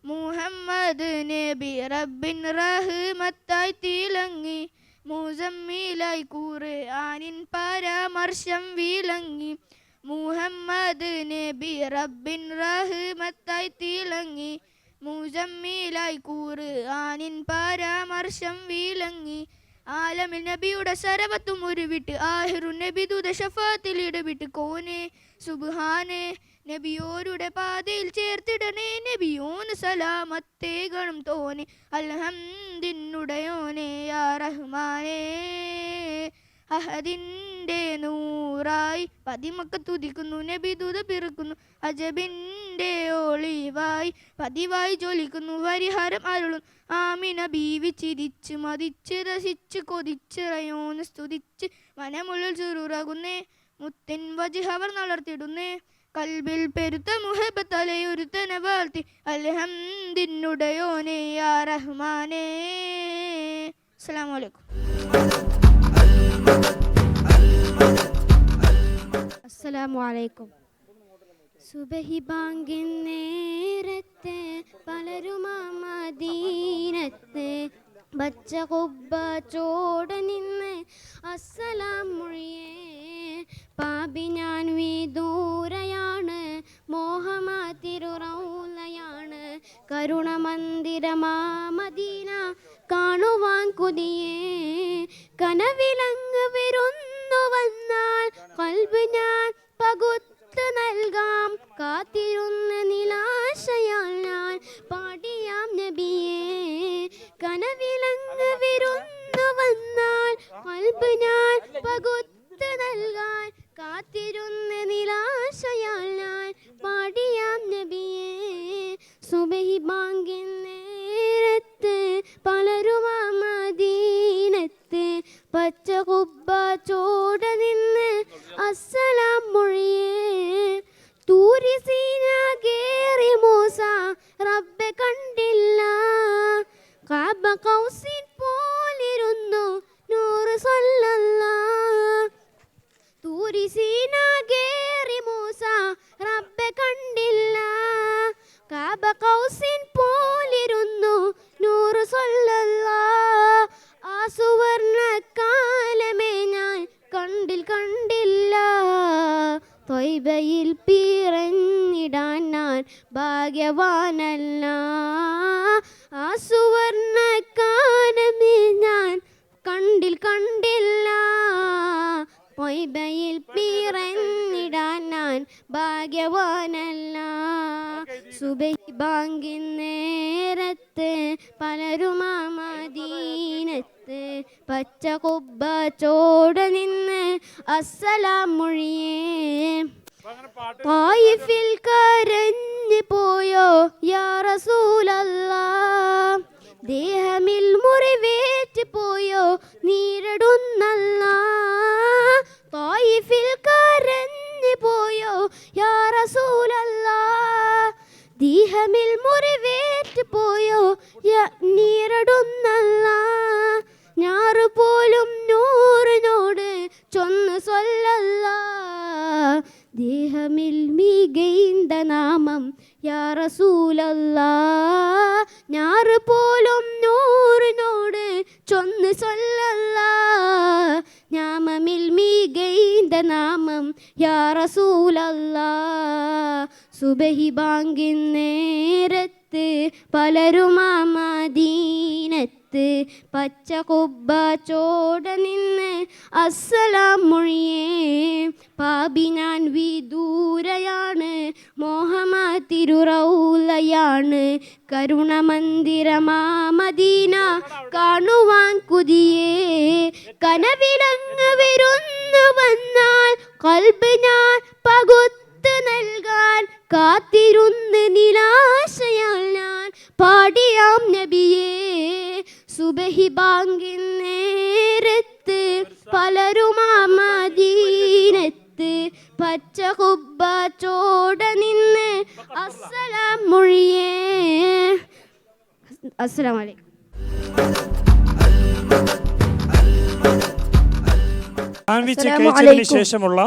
മുഹമ്മദ് നബി റബ്ബിൻ റഹ്മത്തായി തിളങ്ങി മുസമ്മിലായി ഖുർആനിൻ പരാമർശം വിളങ്ങി. മുഹമ്മദ് നബി റബ്ബിൻ റഹ്മത്തായി തിളങ്ങി മുസമ്മിലായി ഖുർആനിൻ പരാമർശം വിളങ്ങി. ആലമിൽ നബിയുടെ സരവത്തും ഉരുവിട്ട് ആഹിറു നബി ദൂത ഷഫാത്തിൽ ഇടവിട്ട് കോനെ സുബ്ഹാനെ നബിയോരുടെ പാതയിൽ ചേർത്തിടണേ നബിയോന് സലാമത്തേ ഗണം തോനെ അൽഹംദിനുടയോനെ യാ റഹ്മാനേ. അഹദിൻ്റെ നൂറായി പതിമക്ക തുതിക്കുന്നു നബി ദൂത പിറക്കുന്നു അജബിൻ്റെ ഒളിവായി പതിവായി ജോലിക്കുന്നു പരിഹാരം അരുളും ആമിന ബീവി ചിരിച്ച് മതിച്ച് രസിച്ച് കൊതിച്ച് റയോന് സ്തുതിച്ച് മനമുള്ളിൽ ചുരുറകുന്നേ മുത്തിൻ വജിഹവർ നളർത്തിടുന്നേ. കൽബിൽ പെരുത്ത മുഹബത്തലയൊരുത്തനെ വാഴ്ത്തി അൽഹംദിനുടയോനെ യാ റഹ്മാനേ. അസ്സലാമു അലൈക്കും. അസ്സലാമു അലൈക്കും. സുബഹി ബാങ്കിൻ നേരത്ത് പലരും മദീനത്ത് ബച്ച കുബ്ബ ചോട് നിന്ന് അസ്സലാം മൊഴിയേ. പാപി ഞാൻ വിദൂരയാണ് മോഹമാ തിരുറൗലയാണ് കരുണമന്ദിരമാ മദീന കാണുവാൻ കൊതിയേ. കനവിലങ്ങ് വരുന്നു വന്നാൽ കൽബ് ഞാൻ പകുത്ത് നൽകാം കാത്തിരുന്ന് നിലാശയാൽ ഞാൻ പാടിയാം നബിയേ. കനവിലങ്ങ് വരുന്നു വന്നാൽ കൽബ് ഞാൻ പകുത്ത് നൽകാൻ കാത്തിരുന്ന് നിലാശയാൽ ഞാൻ പാടിയാം നബിയേ. സുബഹി ബാങ്കിൻ നേരത്ത് പലരും മദീനത്ത് പച്ച കുബ്ബ ചോട് നിന്ന് അസ്സലാം മൊഴിയേ. തൂരി സീന കേറി മൂസ റബ്ബെ കണ്ടില്ല കഅബ കൗസിൻ പോലിരുന്നു നൂറ് സ്വല്ലല്ലാഹ്. തൂരി സീന കേറി മൂസ റബ്ബെ കണ്ടില്ല കഅബ കൗസിൻ പോലിരുന്നു നൂറ് സ്വല്ലല്ലാഹ്. ആ സുവർണ കാലമേ ഞാൻ കണ്ടില്ല ത്വയ്ബയിൽ പിറന്നിടാൻ ഞാൻ ഭാഗ്യവാനല്ല. ആ സുവർണ കാലമേ ഞാൻ കണ്ടില്ല ത്വയ്ബയിൽ പിറന്നിടാൻ ഞാൻ ഭാഗ്യവാനല്ല. സുബഹി ബാങ്കിൻ നേരത്ത് പലരും മദീനത്ത് പച്ച കുബ്ബ ചോട് നിന്ന് അസ്സലാം മൊഴിയേ. ത്വായിഫിൽ കരഞ്ഞു പോയോ യാ റസൂലല്ലാഹ് ദേഹമിൽ മുറിവേറ്റ് പോയോ നീരടുന്നല്ലാഹ്. ത്വായിഫിൽ കരഞ്ഞു പോയോ യാ റസൂലല്ലാഹ് ദേഹമിൽ മുറിവേറ്റ് പോയോ നീരടുന്നല്ലാഹ്. ഞാറ് പോലും നൂറിനോട് ചൊന്ന് സ്വല്ലല്ലാഹ് ദേഹമിൽ മികൈന്ത നാമം യാ റസൂലല്ലാഹ്. ഞാറ് പോലും നൂറിനോട് ചൊന്ന് സ്വല്ലല്ലാഹ് നാമമിൽ മികൈന്ത നാമം യാ റസൂലല്ലാഹ്. സുബഹി ബാങ്കിൻ നേരത്ത് പലരും മദീനത്ത് പച്ച കുബ്ബ ചോട് നിന്ന് അസ്സലാം മൊഴിയേ. പാപി ഞാൻ വിദൂരയാണ് മോഹമാ തിരുറൗലയാണ് കരുണമന്ദിരമാ മദീന കാണുവാൻ കൊതിയേ. കനവിലങ്ങ് വരുന്നു വന്നാൽ കൽബ് ഞാൻ പകുത്ത് നൽകാൻ കാത്തിരുന്ന് നിലാശയാൽ ഞാൻ പാടിയാം നബിയേ. സുബഹി ബാങ്കിൻ നേരത്ത് പലരും മദീനത്ത് പച്ച കുബ്ബ ചോട് നിന്ന് അസ്സലാം മൊഴിയേ. അസ്സലാമു അലൈക്കും. സാൻഡ്വിച്ച് കഴിച്ചതിന് ശേഷമുള്ള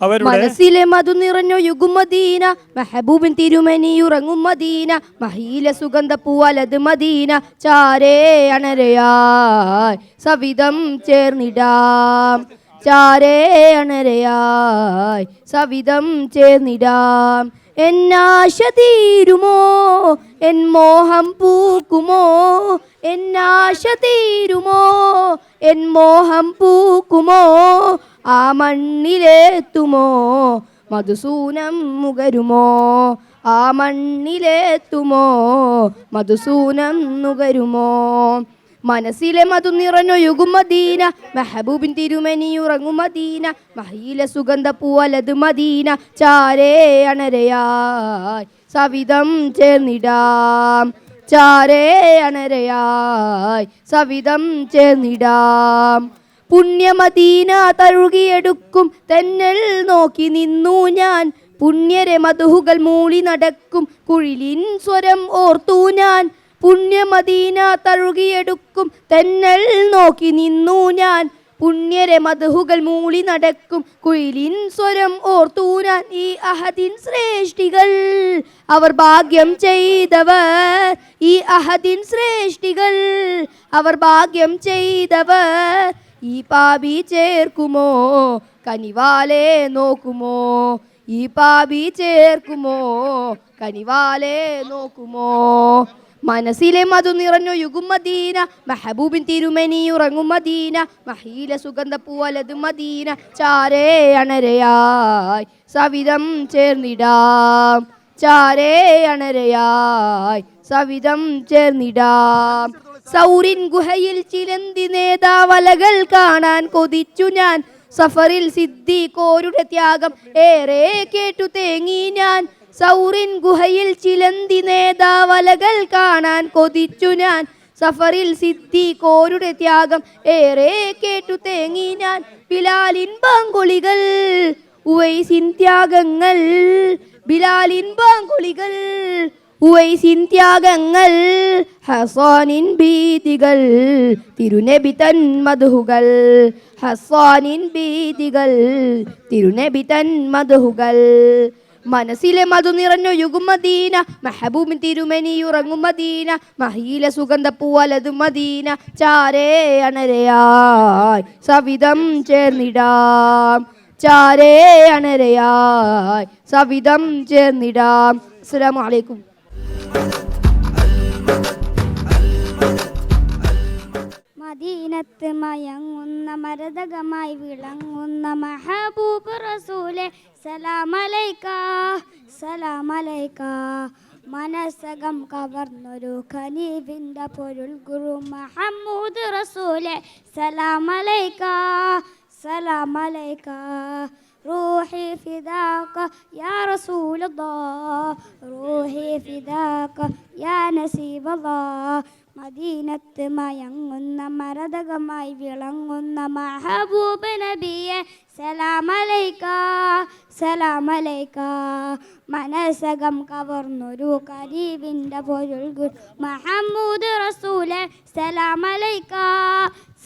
അവരുടെ മനസ്സിലെ മധു നിറഞ്ഞു യുഗും മദീന, മെഹബൂബിൻ തിരുമനി ഉറങ്ങും മദീന, മഹീല സുഗന്ധ പൂവലത് മദീന, ചാരേ അണരയായി സവിധം ചേർന്നിടാം, ചാരേ അണരയായി സവിധം ചേർന്നിടാം. എന്നാശ തീരുമോ എൻ മോഹം പൂക്കുമോ, എന്നാശ തീരുമോ എൻ മോഹം പൂക്കുമോ, ആ മണ്ണിലെത്തുമോ മധുസൂനം മുകരുമോ, ആ മണ്ണിലെത്തുമോ മധുസൂനം നുകരുമോ. മനസ്സിലെ മധു നിറഞ്ഞൊഴുകും മദീന, മെഹബൂബിൻ തിരുമനി ഉറങ്ങും മദീന, മഹീല സുഗന്ധ പൂവലത് മദീന, ചാരേ അണരയായി സവിധം ചേർന്നിടാം, ചാരേ അണരയായി സവിധം ചേർന്നിടാം. പുണ്യമദീന തഴുകിയെടുക്കും തെന്നൽ നോക്കി നിന്നു ഞാൻ, പുണ്യരെ മധുഹുകൾ മൂളി നടക്കും കുഴിലിൻ സ്വരം ഓർത്തു ഞാൻ, പുണ്യമദീന തഴുകിയെടുക്കും തെന്നൽ നോക്കി നിന്നു ഞാൻ, പുണ്യരെ മധുഹുകൾ മൂളി നടക്കും കുയിലിൻ സ്വരം ഓർത്തു ഞാൻ. ഈ അഹദിൻ ശ്രേഷ്ഠികൾ അവർ ഭാഗ്യം ചെയ്തവർ, ഈ അഹദിൻ ശ്രേഷ്ഠികൾ അവർ ഭാഗ്യം ചെയ്തവർ, ഈ പാപി ചേർക്കുമോ കനിവാലെ നോക്കുമോ, ഈ പാപി ചേർക്കുമോ കനിവാലെ നോക്കുമോ. മനസ്സിലെ മധു നിറഞ്ഞൊഴുകും മദീന, മെഹബൂബിൻ തിരുമനി ഉറങ്ങും മദീന, മഹീല സുഗന്ധ പൂവലത് മദീന, ചാരേ അണരയായി സവിധം ചേർന്നിടാം, ചാരേ അണരയായി സവിധം ചേർന്നിടാം. സൗറിൻ ഗുഹയിൽ ചിലന്തി നേതാവലകൾ കാണാൻ കൊതിച്ചു ഞാൻ, സഫറിൽ സിദ്ദീഖോരുടെ ത്യാഗം ഏറെ കേട്ടു തേങ്ങി ഞാൻ, സൗറിൻ ഗുഹയിൽ ചിലന്തി നേതാവലകൾ കാണാൻ കൊതിച്ചു ഞാൻ, സഫറിൽ സിദ്ദീഖോരുടെ ത്യാഗം ഏറെ കേട്ടു തേങ്ങി ഞാൻ. ബിലാലിൻ ബാങ്കുളികൾ ഉവൈസിൻ ത്യാഗങ്ങൾ, ബിലാലിൻ ബാങ്കുളികൾ ഉവൈസിൻ ത്യാഗങ്ങൾ, ഹസാനിൻ ഭീതികൾ തിരുനബി തൻ മദ്ഹുകൾ, ഹസാനിൻ ഭീതികൾ തിരുനബി തൻ മദ്ഹുകൾ. മനസ്സിലെ മധു നിറഞ്ഞൊഴുകും മദീന, മെഹബൂബിൻ തിരുമനി ഉറങ്ങും മദീന, മഹീല സുഗന്ധ പൂവലത് മദീന, ചാരേ അണരയായി സവിധം ചേർന്നിടാം, ചാരേ അണരയായി സവിധം ചേർന്നിടാം. അസ്സലാമു അലൈക്കും. മദീനത്ത് മയങ്ങുന്ന മരതകമായി വിളങ്ങുന്ന മഹബൂബ് റസൂലെ സലാമലൈക സലാമലൈക. മനസ്സകം കവർന്നൊരു ഖനീഫിൻ്റെ പൊരുൾ ഗുരു മുഹമ്മദ് റസൂലെ സലാമലൈക സലാമലൈക. روحي فداك يا رسول الله, روحي فداك يا نسيب الله. മദീനത്ത് മയങ്ങുന്ന മരതകമായി വിളങ്ങുന്ന മഹബൂബ് നബിയെ സലാമലൈക സലാമലൈക. മനസ്സകം കവർന്നൊരു കരീബിൻ്റെ പൊരുൾ മുഹമ്മദ് റസൂലെ സലാമലൈക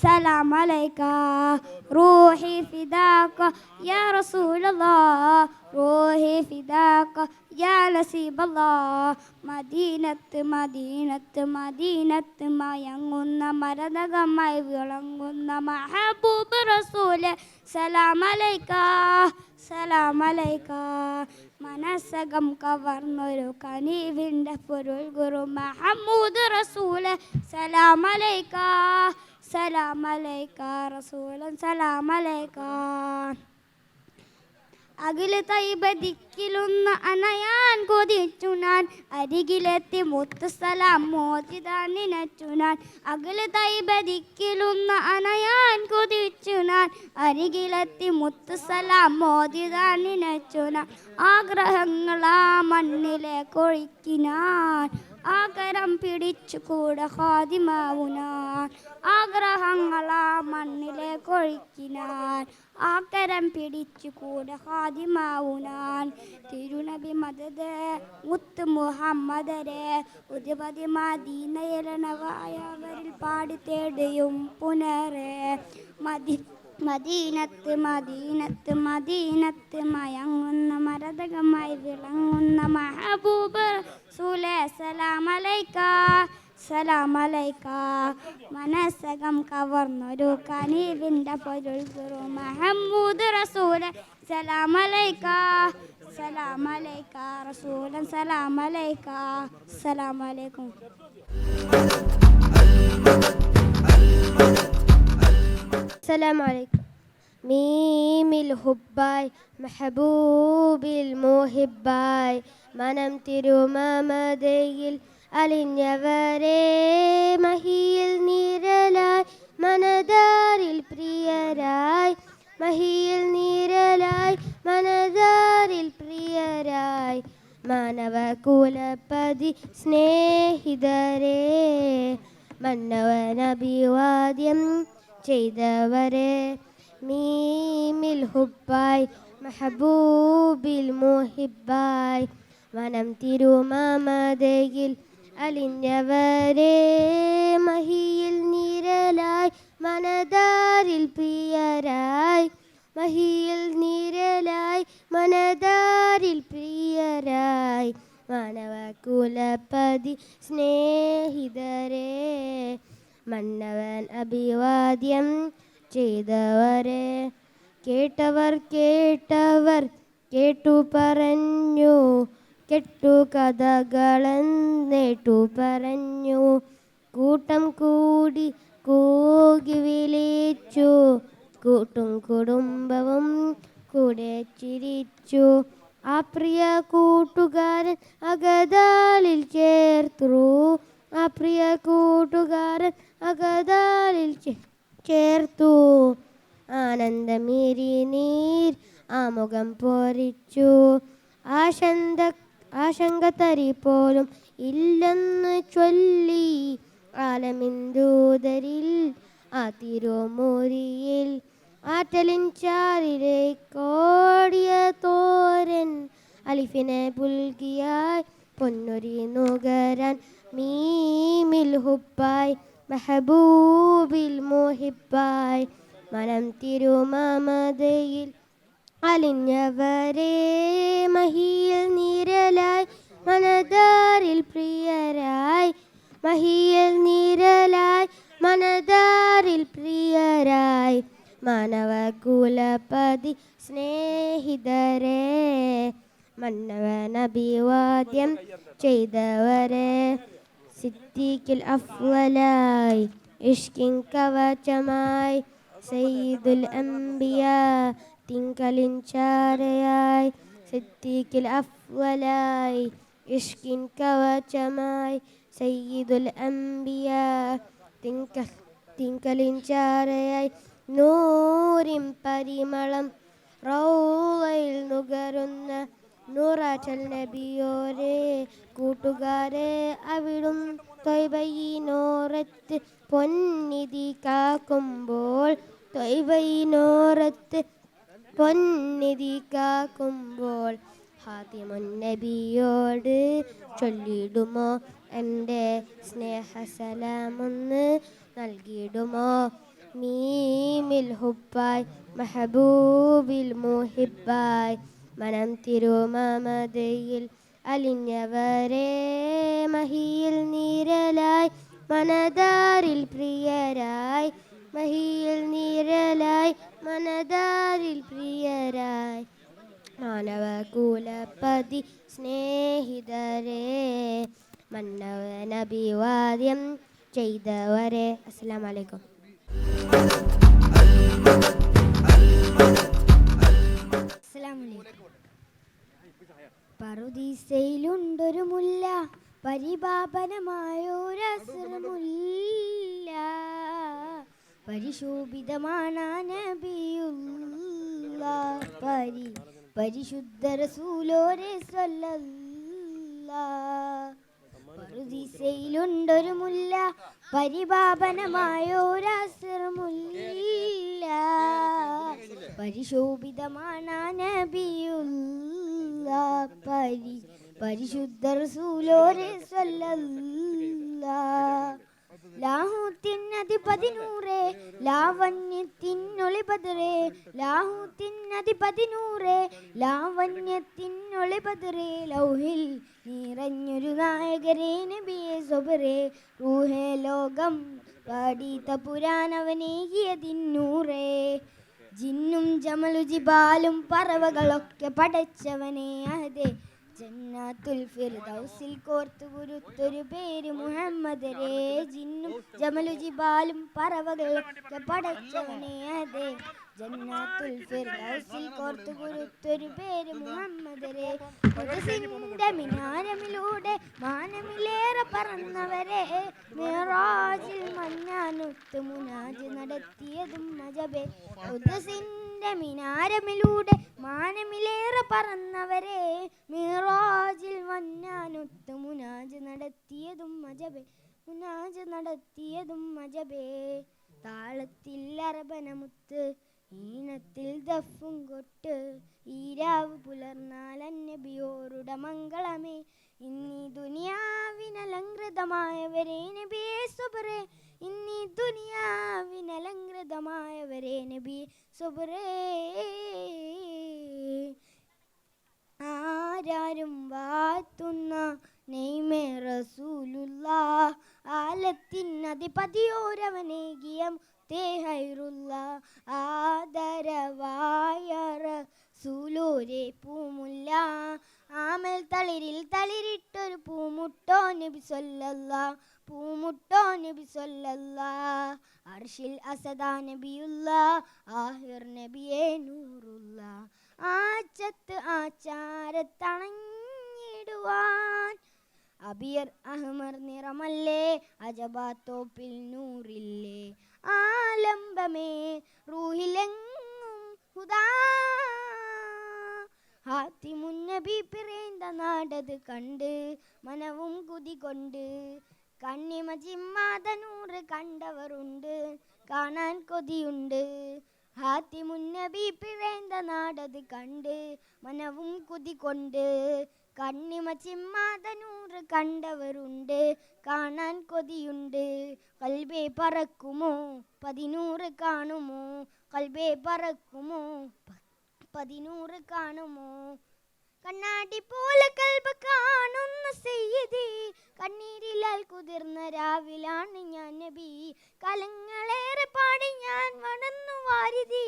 സലാമലൈക. റൂഹി ഫിദാക യാ റസൂലല്ലാഹ്, റൂഹി ഫിദാക യാ നസീബല്ലാഹ്. മദീനത്ത് മദീനത്ത് മദീനത്ത് മയങ്ങുന്ന മരതകമായി വിളങ്ങുന്ന മഹബൂബ് റസൂലെ സലാമലൈക സലാമലൈക. മനസ്സകം കവർന്നൊരു കനീവിൻ്റെ പൊരുൾ ഗുരു മുഹമ്മദ് റസൂലെ സലാമലൈക സലാമലൈക റസൂലൻ സലാമലൈക. അഖില തൈബ ദിക്കിലുന്ന അണയാൻ കൊതിച്ചു ഞാൻ, അരികിലെത്തി മുത്തുസലാം മോദിതാൻ നിനച്ചു ഞാൻ. അഖില തൈബ ദിക്കിലുന്ന അണയാൻ കൊതിച്ചു ഞാൻ, അരികിലെത്തി മുത്തുസലാം മോദിതാൻ നിനച്ചു ഞാൻ. ആഗ്രഹങ്ങളാ മണ്ണിലെ കൊഴിക്കിനാൻ, ആകരം പിടിച്ചു കൂടെ ഖാദിമാവുനാൻ. ആഗ്രഹങ്ങളാ മണ്ണിലെ കൊഴിക്കിനാൻ, ആകരം പിടിച്ചു കൂടെ ഖാദിമാവുനാൻ. തിരുനബി മദദ് മുത്ത് മുഹമ്മദരെ, ഉദ്പതി മദീനയിലണവായവരിൽ പാടി തേടിയും പുനരെ. മദീനത്ത് മദീനത്ത് മദീനത്ത് മയങ്ങുന്ന മരതകമായി വിളങ്ങുന്ന മഹബൂബ് റസൂലേ സലാമലൈക സലാമലൈക. മനസ്സകം കവർന്നൊരു കനീവിൻ്റെ പൊരുൾ ഗുരു മഹമ്മൂദ് റസൂലേ സലാമലൈക സലാമലൈക റസൂലൻ സലാമലൈക. സലാമലൈക്കും. അസ്സലാമലൈക്കും. മീമിൽ ഹുബായ് മെഹബൂബിൽ മുഹിബായ് മനം തിരുമമതയിൽ അലിഞ്ഞവരെ മഹിയിൽ നിരലായി മനതാരിൽ പ്രിയരായി മഹിയിൽ നിരലായി മനതാരിൽ പ്രിയരായി മാനവകുലപതി സ്നേഹിതരെ മന്നവനഭിവാദ്യം ചെയ്തവരെ മീമിൽ ഹുബായ് മെഹബൂബിൽ മുഹിബായ് മനം തിരുമമതയിൽ അലിഞ്ഞവരെ മഹിയിൽ നിരലായി മനതാരിൽ പ്രിയരായി മഹിയിൽ നിരലായി മനതാരിൽ പ്രിയരായി മാനവകുലപതി സ്നേഹിതരെ മന്നവൻ അഭിവാദ്യം ചെയ്തവരെ കേട്ടവർ കേട്ടവർ കേട്ടു പറഞ്ഞു കെട്ടു കഥകളെന്നേട്ടു പറഞ്ഞു കൂട്ടം കൂടി കൂകി വിളിച്ചു കൂട്ടും കുടുംബവും കൂടെ ചിരിച്ചു ആ പ്രിയ കൂട്ടുകാരൻ അകതാലിൽ ചേർത്തു ആ പ്രിയ കൂട്ടുകാരൻ അകതാലിൽ ചേർത്തു ആനന്ദമീരി നീർ ആമുഖം പൊരിച്ചു ആശങ്ക തരി പോലും ഇല്ലെന്ന് ചൊല്ലി ആലമിന്ദൂതരിൽ ആ തിരുമുറിയിൽ ആറ്റലിൻ ചാരിലേക്കോടിയ തോരൻ അലിഫിനെ പുൽകിയായി പൊന്നൊരി നുകരാൻ മീമിൽ ഹുബായ് മെഹബൂബിൽ മുഹിബായ് മനം തിരുമമതയിൽ അലിഞ്ഞവരെ മഹിയിൽ നിരലായി മനതാരിൽ പ്രിയരായി മഹിയിൽ നിരലായി മനതാരിൽ പ്രിയരായി മാനവകുലപതി സ്നേഹിതരെ മന്നവനഭിവാദ്യം ചെയ്തവരെ സിദ്ദീഖിൽ അഫ്ളലായി ഇഷ്കിൻ കവചമായി സയ്യിദുൽ അംബിയ തിങ്കളിൻ ചാരയായി സിദ്ദീഖിൽ അഫ്ളലായി ഇഷ്കിൻ കവചമായി സയ്യിദുൽ അംബിയ തിങ്കളിൻ ചാരയായി നൂറിൻ പരിമളം റൗളയിൽ നുകരുന്ന നൂറാച്ചൽ നബിയോരെ കൂട്ടുകാരെ അവിടും തൊയ്ബയിനോരത്ത് പൊന്നിധി കാക്കുമ്പോൾ തൊയ്ബയിനോരത്ത് പൊന്നിധി കാക്കുമ്പോൾ ഹാത്തിമുൻ നബിയോട് ചൊല്ലിടുമോ എൻ്റെ സ്നേഹസലാമൊന്ന് നൽകിയിടുമോ മീമിൽ ഹുബായ് മെഹബൂബിൽ മുഹിബായ് മനം തിരുമമതയിൽ അലിഞ്ഞവരെ മഹിയിൽ നിരലായി മനതാരിൽ പ്രിയരായി മഹിയിൽ നിരലായി മനതാരിൽ പ്രിയരായി മാനവകുലപതി സ്നേഹിതരെ മന്നവനഭിവാദ്യം ചെയ്തവരെ. അസ്സലാമു അലൈക്കും. പറുദീസയിലുണ്ടൊരു മുല്ല പരിപാപനമായൊരസുരമുല്ല പരിശോഭിതമാണ് നബിയുള്ള പരിശുദ്ധ റസൂലോരെ സ്വല്ലല്ലാഹ്. പറുദീസയിലുണ്ടൊരു മുല്ല പരിപാപനമായൊരസുരമുല്ല പരിശോഭിതമാണ് നബിയുള്ള പരിശുദ്ധ റസൂലോരെ സ്വല്ലല്ലാഹ്. ലാഹൂത്തിനധിപതി നൂറേ ലാവണ്യത്തിനൊളി ബദറേ ലാഹൂത്തിനധിപതി നൂറേ ലാവണ്യത്തിനൊളി ബദറേ ലൗഹിൽ നിറഞ്ഞൊരു നായകരേ നബിയെ സൊബറേ റൂഹേ ലോകം പാടീത പുരാണവനേകിയതിന്നൂറേ ജിന്നും ജമലു ജിബാലും പറവകളൊക്കെ പടച്ചവനെ അഹദേ ജന്നാത്തുൽ ഫിർദൗസിൽ കോർത്തു കുരുത്തൊരു പേര് മുഹമ്മദരേ ജിന്നും ജമലു ജിബാലും പറവകളൊക്കെ പടച്ചവനെ അഹദേ ജന്നാത്തുൽ ഫിർദൗസിൽ കോർത്തു കുരുത്തൊരു പേര് മുഹമ്മദരേ ഖുദ്സിന്റെ മിനാരമിലൂടെ മാനമിലേറെ പറന്നവരെ മിറാജിൽ മഞ്ഞാനൊത്ത് മുനാജ് നടത്തിയതും അജബേ ഖുദ്സിന്റെ മിനാരമിലൂടെ മാനമിലേറെ പറന്നവരെ മിറാജിൽ മഞ്ഞാനൊത്ത് മുനാജ് നടത്തിയതും അജബേ മുനാജ് നടത്തിയതും അജബേ താളത്തിൽ അറബനമുത്ത് ഈണത്തിൽ ദഫും കൊട്ട് ഈരാവ് പുലർന്നാൽ നബിയോരുടെ മംഗളമേ ഇന്നീ ദുനിയാവിനലങ്കൃതമായവരെ നബിയെ സുബ്രേ ഇന്നീ ദുനിയാവിനലങ്കൃതമായവരെ നബിയെ സുബ്രേ ആരാരും വാഴ്ത്തുന്ന നെയ്മേ റസൂലുള്ളാഹ് ആലത്തിനധിപതിയോരവനേകിയ ഹൈറുള്ള ആദരവായ റസൂലോരെ പൂമുല്ല ആമൽ തളിരിൽ തളിരിട്ടൊരു പൂമുട്ടോ നബി സല്ലല്ലാഹ് പൂമുട്ടോ നബി സല്ലല്ലാഹ് അർശിൽ അസദാ നബിയുള്ള ആഹിർ നബിയെ നൂറുള്ള ആച്ചത്ത് ആചാരത്തണഞ്ഞിടുവാൻ അബിയർ അഹ്മർ നിറമല്ലേ അജബാത്തോപ്പിൽ നൂറില്ലേ ആലംബമേ റൂഹിലെങ്ങും ഹുദാ ഹാത്തിമുന്നബി പിറേന്ത നാടത് കണ്ട് മനവും കുതികൊണ്ട് കണ്ണിമ ചിമ്മാത നൂറ് കണ്ടവരുണ്ട് കാണാൻ കൊതിയുണ്ട് ഹാത്തിമുന്നബി പിറേന്ത നാടത് കണ്ട് മനവും കുതികൊണ്ട് കണ്ണിമ ചിമ്മാത നൂറ് കണ്ടവരുണ്ട് കാണാൻ കൊതിയുണ്ട് കൽബേ പറക്കുമോ 11 കാണുമോ കൽബേ പറക്കുമോ 11 കാണുമോ കണ്ണാടി പോലെ കൽബ് കാണുന്ന സയ്യിദി കണ്ണീരിലാൽ കുതിർന്ന രാവിലാണ് ഞാൻ നബി കാലങ്ങളേറെ പാടി ഞാൻ വണന്നു വാരിതി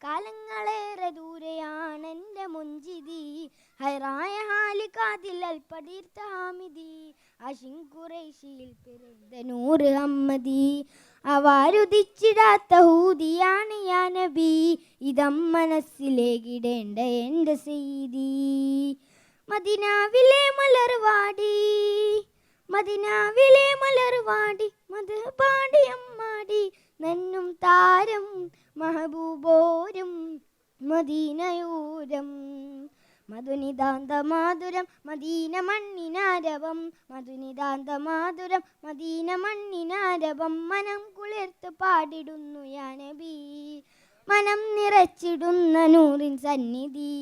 കാലങ്ങളേറെ ദൂരെയാണ് എൻ്റെ മുഞ്ചിതി ഹൈറായ ഹാലി കാതിൽ അൽപ്പടീർത്ത ഹാമിദി അഷിൻ ഖുറൈശിയിൽ പിറന്ന നൂറ് അമ്മദി അവാരുദിച്ചിടാത്ത ഹൂദിയാണ് യാ നബി ഇതം മനസ്സിലേക്കിടേണ്ട എൻ്റെ സയ്യിദി മദീനാവിലെ മലർവാടി മദീനാവിലെ മലർവാടി മധു പാടി അമ്മാടി നന്നും താരം മഹബൂബോരും മദീനയൂരം മധുനിതാന്ത മാധുരം മദീന മണ്ണിനാരവം മധുനിതാന്ത മാധുരം മദീന മണ്ണിനാരവം മനം കുളിർത്ത് പാടിടുന്നു യാ നബി മനം നിറച്ചിടുന്ന നൂറിൻ സന്നിധി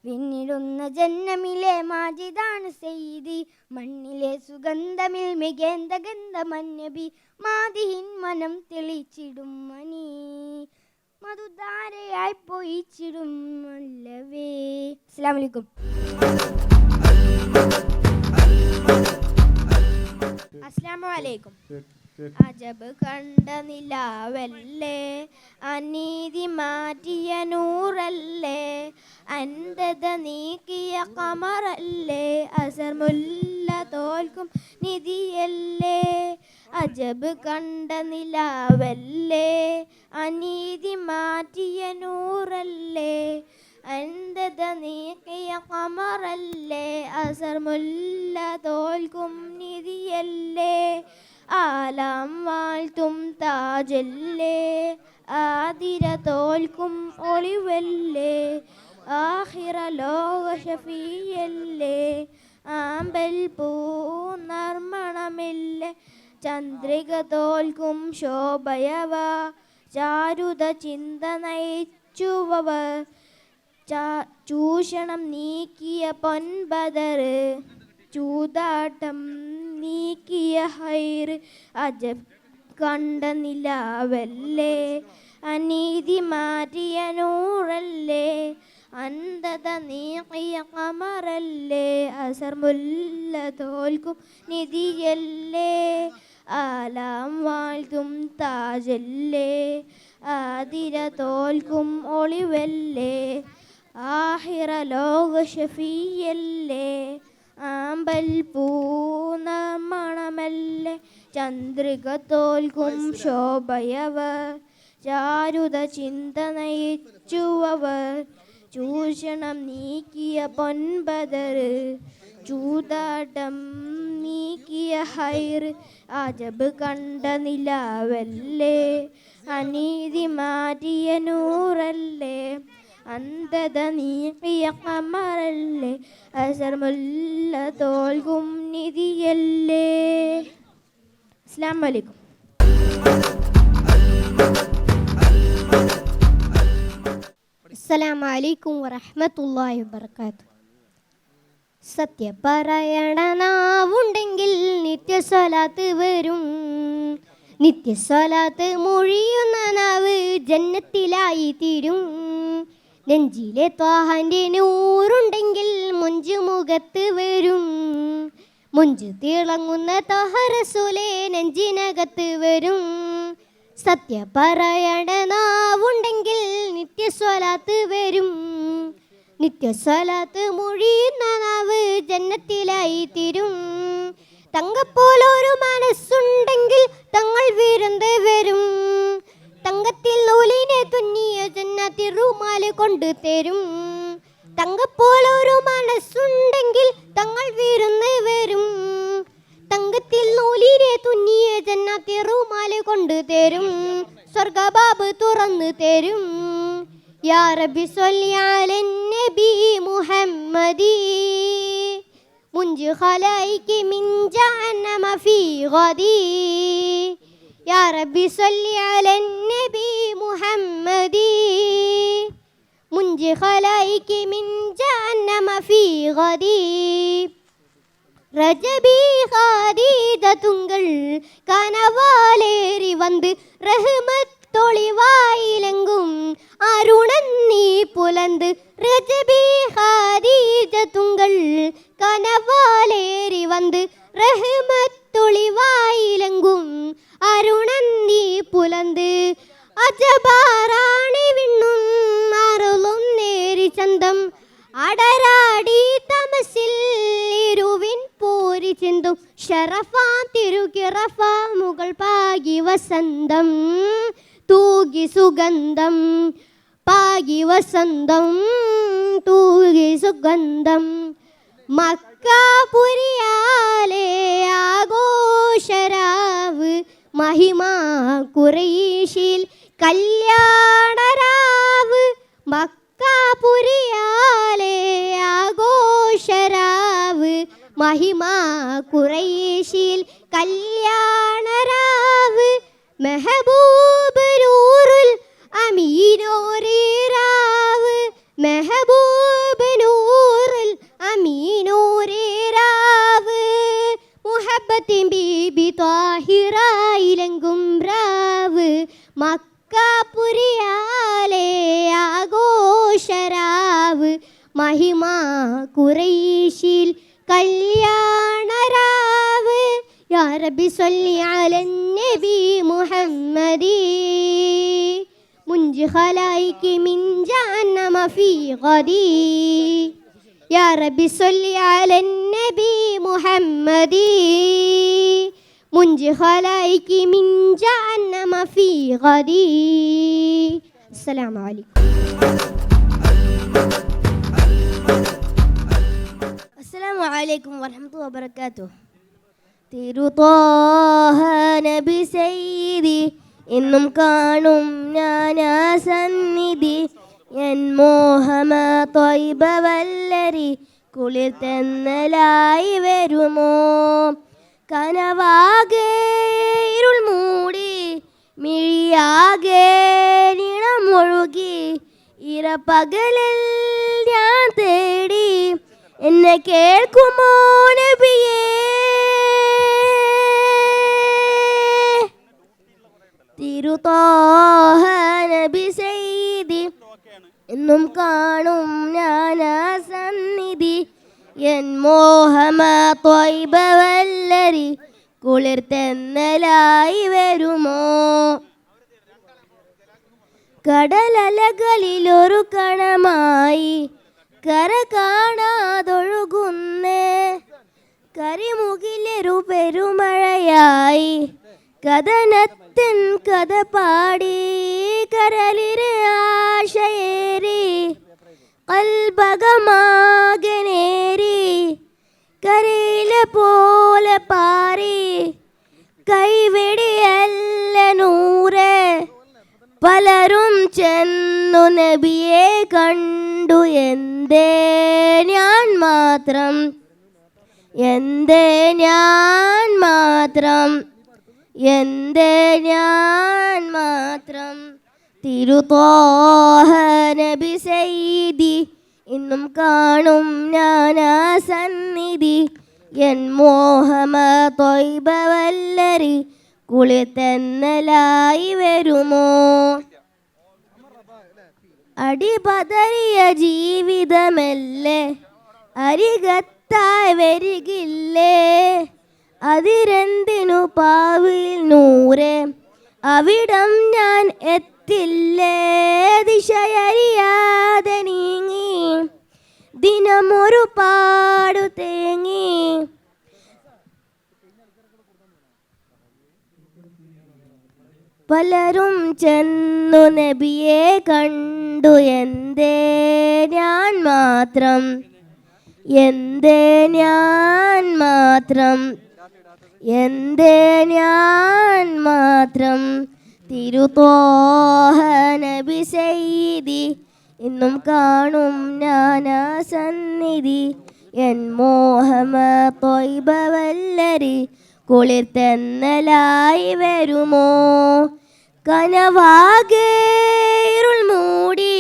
വിണ്ണിടുന്ന ജന്നമിലെ മാജിദാണ് സയ്യിദി മണ്ണിലെ സുഗന്ധമിൽ മികേന്ദ ഗന്ധമന്നബി മാതിഹിൻ മനം തെളിച്ചിടും മണി മധുധാരയായി പൊയിച്ചിടും അല്ലവേ. അസ്സലാമു അലൈക്കും. അസ്സലാമു അലൈക്കും. അജബ് കണ്ട നിലാവല്ലേ അനീതി മാറ്റിയ നൂറല്ലേ അന്ധത നീക്കിയ കമറല്ലേ അസർമുല്ല തോൽക്കും നിധിയല്ലേ അജബ് കണ്ട നിലാവല്ലേ അനീതി മാറ്റിയ നൂറല്ലേ അന്ധത നീക്കിയ കമറല്ലേ അസർമുല്ല തോൽക്കും നിധിയല്ലേ ആലാം വാഴ്ത്തും താജല്ലേ ആതിര തോൽക്കും ഒളിവല്ലേ ആഹിറ ലോക ഷഫീയല്ലേ ആമ്പൽ പൂ നർമ്മണമില്ലേ ചന്ദ്രിക തോൽക്കും ശോഭയവ ചാരുത ചിന്ത നയിച്ചുവവ ചൂഷണം നീക്കിയ പൊൻബദർ ചൂതാട്ടം നീക്കിയ ഹൈറ് അജബ് കണ്ട നിലാവല്ലേ, അനീതി മാറ്റിയ നൂറല്ലേ, അന്ധത നീക്കിയ കമറല്ലേ, അസർമുല്ല തോൽക്കും നിധിയല്ലേ, ആലാം വാഴ്ത്തും താജല്ലേ, ആതിര തോൽക്കും ഒളിവല്ലേ, ആഹിറ ലോക ഷഫിയല്ലേ, ആമ്പൽ പൂന്ന മണമല്ലേ, ചന്ദ്രിക തോൽക്കും ശോഭയവർ, ചാരുത ചിന്ത നയിച്ചുവർ, ചൂഷണം നീക്കിയ പൊൻപതർ, ചൂതാട്ടം നീക്കിയ ഹൈർ അജബ് കണ്ട നിലാവല്ലേ, അനീതി മാറ്റിയ നൂറല്ലേ, അന്ധത നീക്കിയ കമറല്ലേ, അസർമുല്ല തോൽക്കും നിധിയല്ലേ. അസ്സലാമു അലൈക്കും. അസ്സലാമു അലൈക്കും വറഹ്മത്തുള്ളാഹി വബറകാതുഹു. സത്യപറയണ നാവുണ്ടെങ്കിൽ നിത്യസ്വലാത്ത് വരും, നിത്യസ്വലാത്ത് മൊഴിയുന്ന നാവ് ജന്നത്തിലായി തീരും. നെഞ്ചിലെ ത്വാഹാന്റെ നൂറുണ്ടെങ്കിൽ മുഞ്ചു മുഖത്ത് വരും, മുഞ്ചു തിളങ്ങുന്ന ത്വാഹ റസൂലേ നെഞ്ചിനകത്ത് വരും. സത്യപറയണ നാവുണ്ടെങ്കിൽ നിത്യസ്വലാത്ത് വരും, നിത്യസ്വലാത്ത് മൊഴിയുന്ന നാവ് ജന്നത്തിലായി തീരും. തങ്കപ്പോലൊരു മനസ്സുണ്ടെങ്കിൽ തങ്ങൾ വിരുന്ന് വരും, തങ്കത്തിൽ നൂലിനെ തുന്നിയ ജന്നത്തിൽ റുമാല് കൊണ്ടു തരും. തങ്കപ്പോലൊരു മനസ്സുണ്ടെങ്കിൽ തങ്ങൾ വിരുന്ന് വരും, തങ്കത്തിൽ നൂലിനെ തുന്നിയ ജന്നത്തിൽ റുമാല് കൊണ്ടു തരും. സ്വർഗബാബ് തുറന്നു തരും. യാ റബ്ബി സ്വല്ലി അലൻ നബി മുഹമ്മദി മുൻജി ഖലായികി മിൻ ജഹന്നമ ഫീ ഗദി. യാ റബ്ബി സ്വല്ലി അലൻ നബി മുഹമ്മദി മുൻജി ഖലായികി മിൻ ജഹന്നമ ഫീ ഗദി. ரஜபி ஹாதீத துங்கள் கனவாலேறி வந்து ரஹ்மத்தொளிவாயிலெங்கும் அருணன் நீ புலந்து. ரஜபி ஹாதீத துங்கள் கனவாலேறி வந்து ரஹ்மத்தொளிவாயிலெங்கும் அருணன் நீ புலந்து. അജബാറാണി വിണ്ണും അരുളും നേരി ചന്തം അടരാടി തമസിൽ ഇരുവിൻ പോരി ചിന്തും. ഷറഫാ തിരുകിറഫ മുകൾ പാകി വസന്തം തൂകി സുഗന്ധം പാകി വസന്തം തൂകി സുഗന്ധം. മക്കാപുരിയാലെ ആഘോഷരാവ് മഹിമ ഖുറൈശിൽ കല്യാണരാവ്. മക്കാപുരിയാലെ ആഘോഷരാവ് മഹിമ ഖുറൈശിൽ കല്യാണരാവ്. മെഹബൂബ് നൂറുൽ അമീനോരാവ് മെഹബൂബ് നൂറുൽ അമീനോരാവ്. മുഹബത്തിൻ ബീബി ത്വാഹിറയിലെങ്കും രാവ്. മക്കാപുരിയാലെ ആഘോഷരാവ് മഹിമ ഖുറൈശിൽ കല്യാണരാവ്. യാ റബ്ബി സ്വല്ലി അലൻ നബി മുഹമ്മദി മുൻജി ഖലായികി മിൻ ജഹന്നമ ഫീ ഗദി. യാ റബ്ബി സ്വല്ലി അലൻ നബി മുഹമ്മദി മുൻജി ഖലായികി മിൻ ജഹന്നമ ഫീ ഗദി. അസ്സലാമു അലൈക്കും. അസ്സലാമു അലൈക്കും വറഹ്മത്തുള്ളാഹി വബറകാതുഹു. തിരുത്വാഹ നബി സയ്യിദി എന്നും കാണും ഞാൻ ആ സന്നിധി. എൻ മോഹമ ത്വയ്ബ വല്ലരി കുളിർ തെന്നലായി വരുമോ. കനവാകെ ഇരുൾ മൂടി മിഴിയാകെ നിണമൊഴുകി ഇരപകലിൽ ഞാൻ തേടി എന്നെ കേൾക്കുമോ നബിയേ. തിരുത്വാഹ നബി സയ്യിദി എന്നും കാണും ഞാനാ സന്നിധി എൻ മോഹമ ത്വയ്ബ വല്ലരി കുളിർത്തെന്നലായി വരുമോ കടലലകളിലൊരു കണമായി കര കാണാതൊഴുകുന്നേ കരിമുകിലൊരു പെരുമഴയായി കഥനത്തിൻ കഥ പാടി കരളിന് ആശയേറി കൽബകമാകനേരി കരയിലെ പോലെ പാറി കൈവെടിയല്ല നൂറ് പലരും ചെന്നു നബിയെ കണ്ടു എന്തേ ഞാൻ മാത്രം എന്തേ ഞാൻ മാത്രം എന്തേ ഞാൻ മാത്രം തിരുത്വാഹ നബി സയ്യിദി ഇന്നും കാണും ഞാനാ സന്നിധി എൻ മോഹമ ത്വയ്ബ വല്ലരി കുളിർത്തെന്നലായി വരുമോ അടിപതറിയ ജീവിതമല്ലേ അരികത്തായി വരികില്ലേ അതിരെന്തിനു പാവിൽ നൂറ് അവിടം ഞാൻ എത്തില്ലേ ദിശയറിയാതെ നീങ്ങി ദിനമൊരു പാടു തേങ്ങി പലരും ചെന്നു നബിയെ കണ്ടു എന്തേ ഞാൻ മാത്രം എന്തേ ഞാൻ മാത്രം എന്തേ ഞാൻ മാത്രം തിരുത്വാഹ നബി സയ്യിദി ഇന്നും കാണും ഞാനാ സന്നിധി എൻ മോഹമ ത്വയ്ബ വല്ലരി കുളിർത്തെന്നലായി വരുമോ കനവാകെ ഇരുൾ മൂടി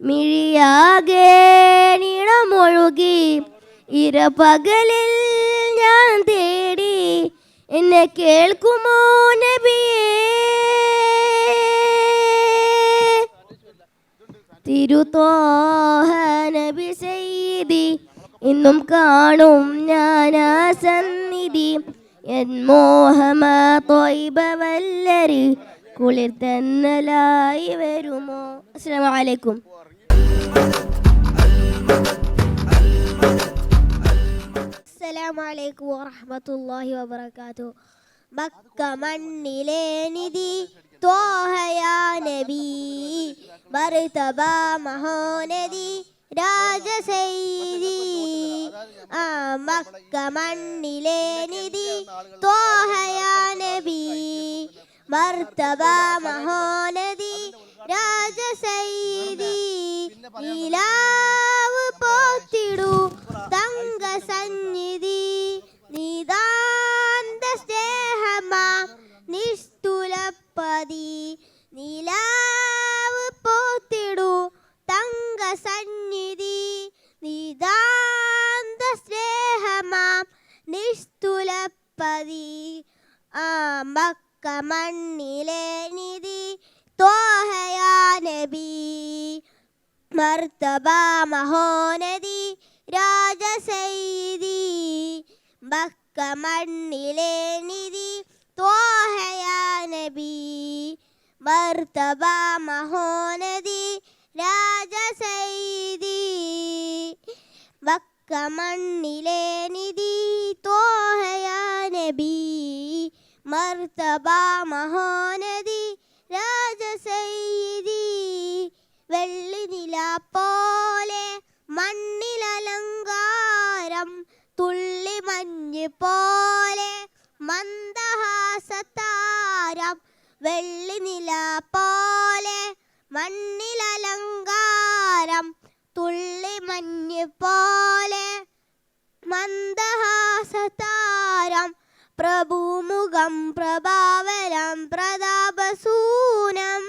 മിഴിയാകെ നീളമൊഴുകി ഇരപകലിൽ ഞാൻ തേടി എന്നെ കേൾക്കുമോ നബിയേ തിരുത്വാഹ നബി സയ്യിദി ഇന്നും കാണും ഞാനാ സന്നിധി എൻ മോഹമ ത്വയ്ബ വല്ലരി കുളിർത്തെന്നലായി വരുമോ അസ്സലാമു അലൈക്കും അസ്സലാമു അലൈക്കും വറഹ്മത്തുള്ളാഹി വബറകാതുഹു മക്ക മണ്ണിലെ നിധി ത്വാഹയാ നബി മർതബ മഹോനദി രാജസൈദി ആ മക്ക മണ്ണിലെ നിധി ത്വാഹയാ നബി മർതബ മഹോനദി രാജസൈദി നീലാവ് പോത്തിടു തങ്ക സന്നിധി നിതാന്ത സ്നേഹമാ നിസ്തുലപ്പതി നീലാവ് പോത്തിടു തങ്ക സന്നിധി നിതാന്ത സ്നേഹമാ നിസ്തുലപ്പതി ആ മക്ക മണ്ണിലെ നിധി ത്വാഹയാ നബി മർതബ മഹോനദി രാജസൈദി മക്ക മണ്ണിലെ നിധി ത്വാഹയാ നബി മർതബ മഹോനദി രാജസൈദി മക്ക മണ്ണിലെ നിധി ത്വാഹയാ നബി മർതബ മഹോനദി രാജസൈദി വെള്ളി നില പോലെ മണ്ണിലലങ്കാരം തുള്ളി മഞ്ഞ് പോലെ മന്ദഹാസതാരം വെള്ളി നില പോലെ മണ്ണിലലങ്കാരം തുള്ളി മഞ്ഞ് പോലെ മന്ദഹാസതാരം പ്രഭുമുഖം പ്രഭാവരം പ്രതാപസൂനം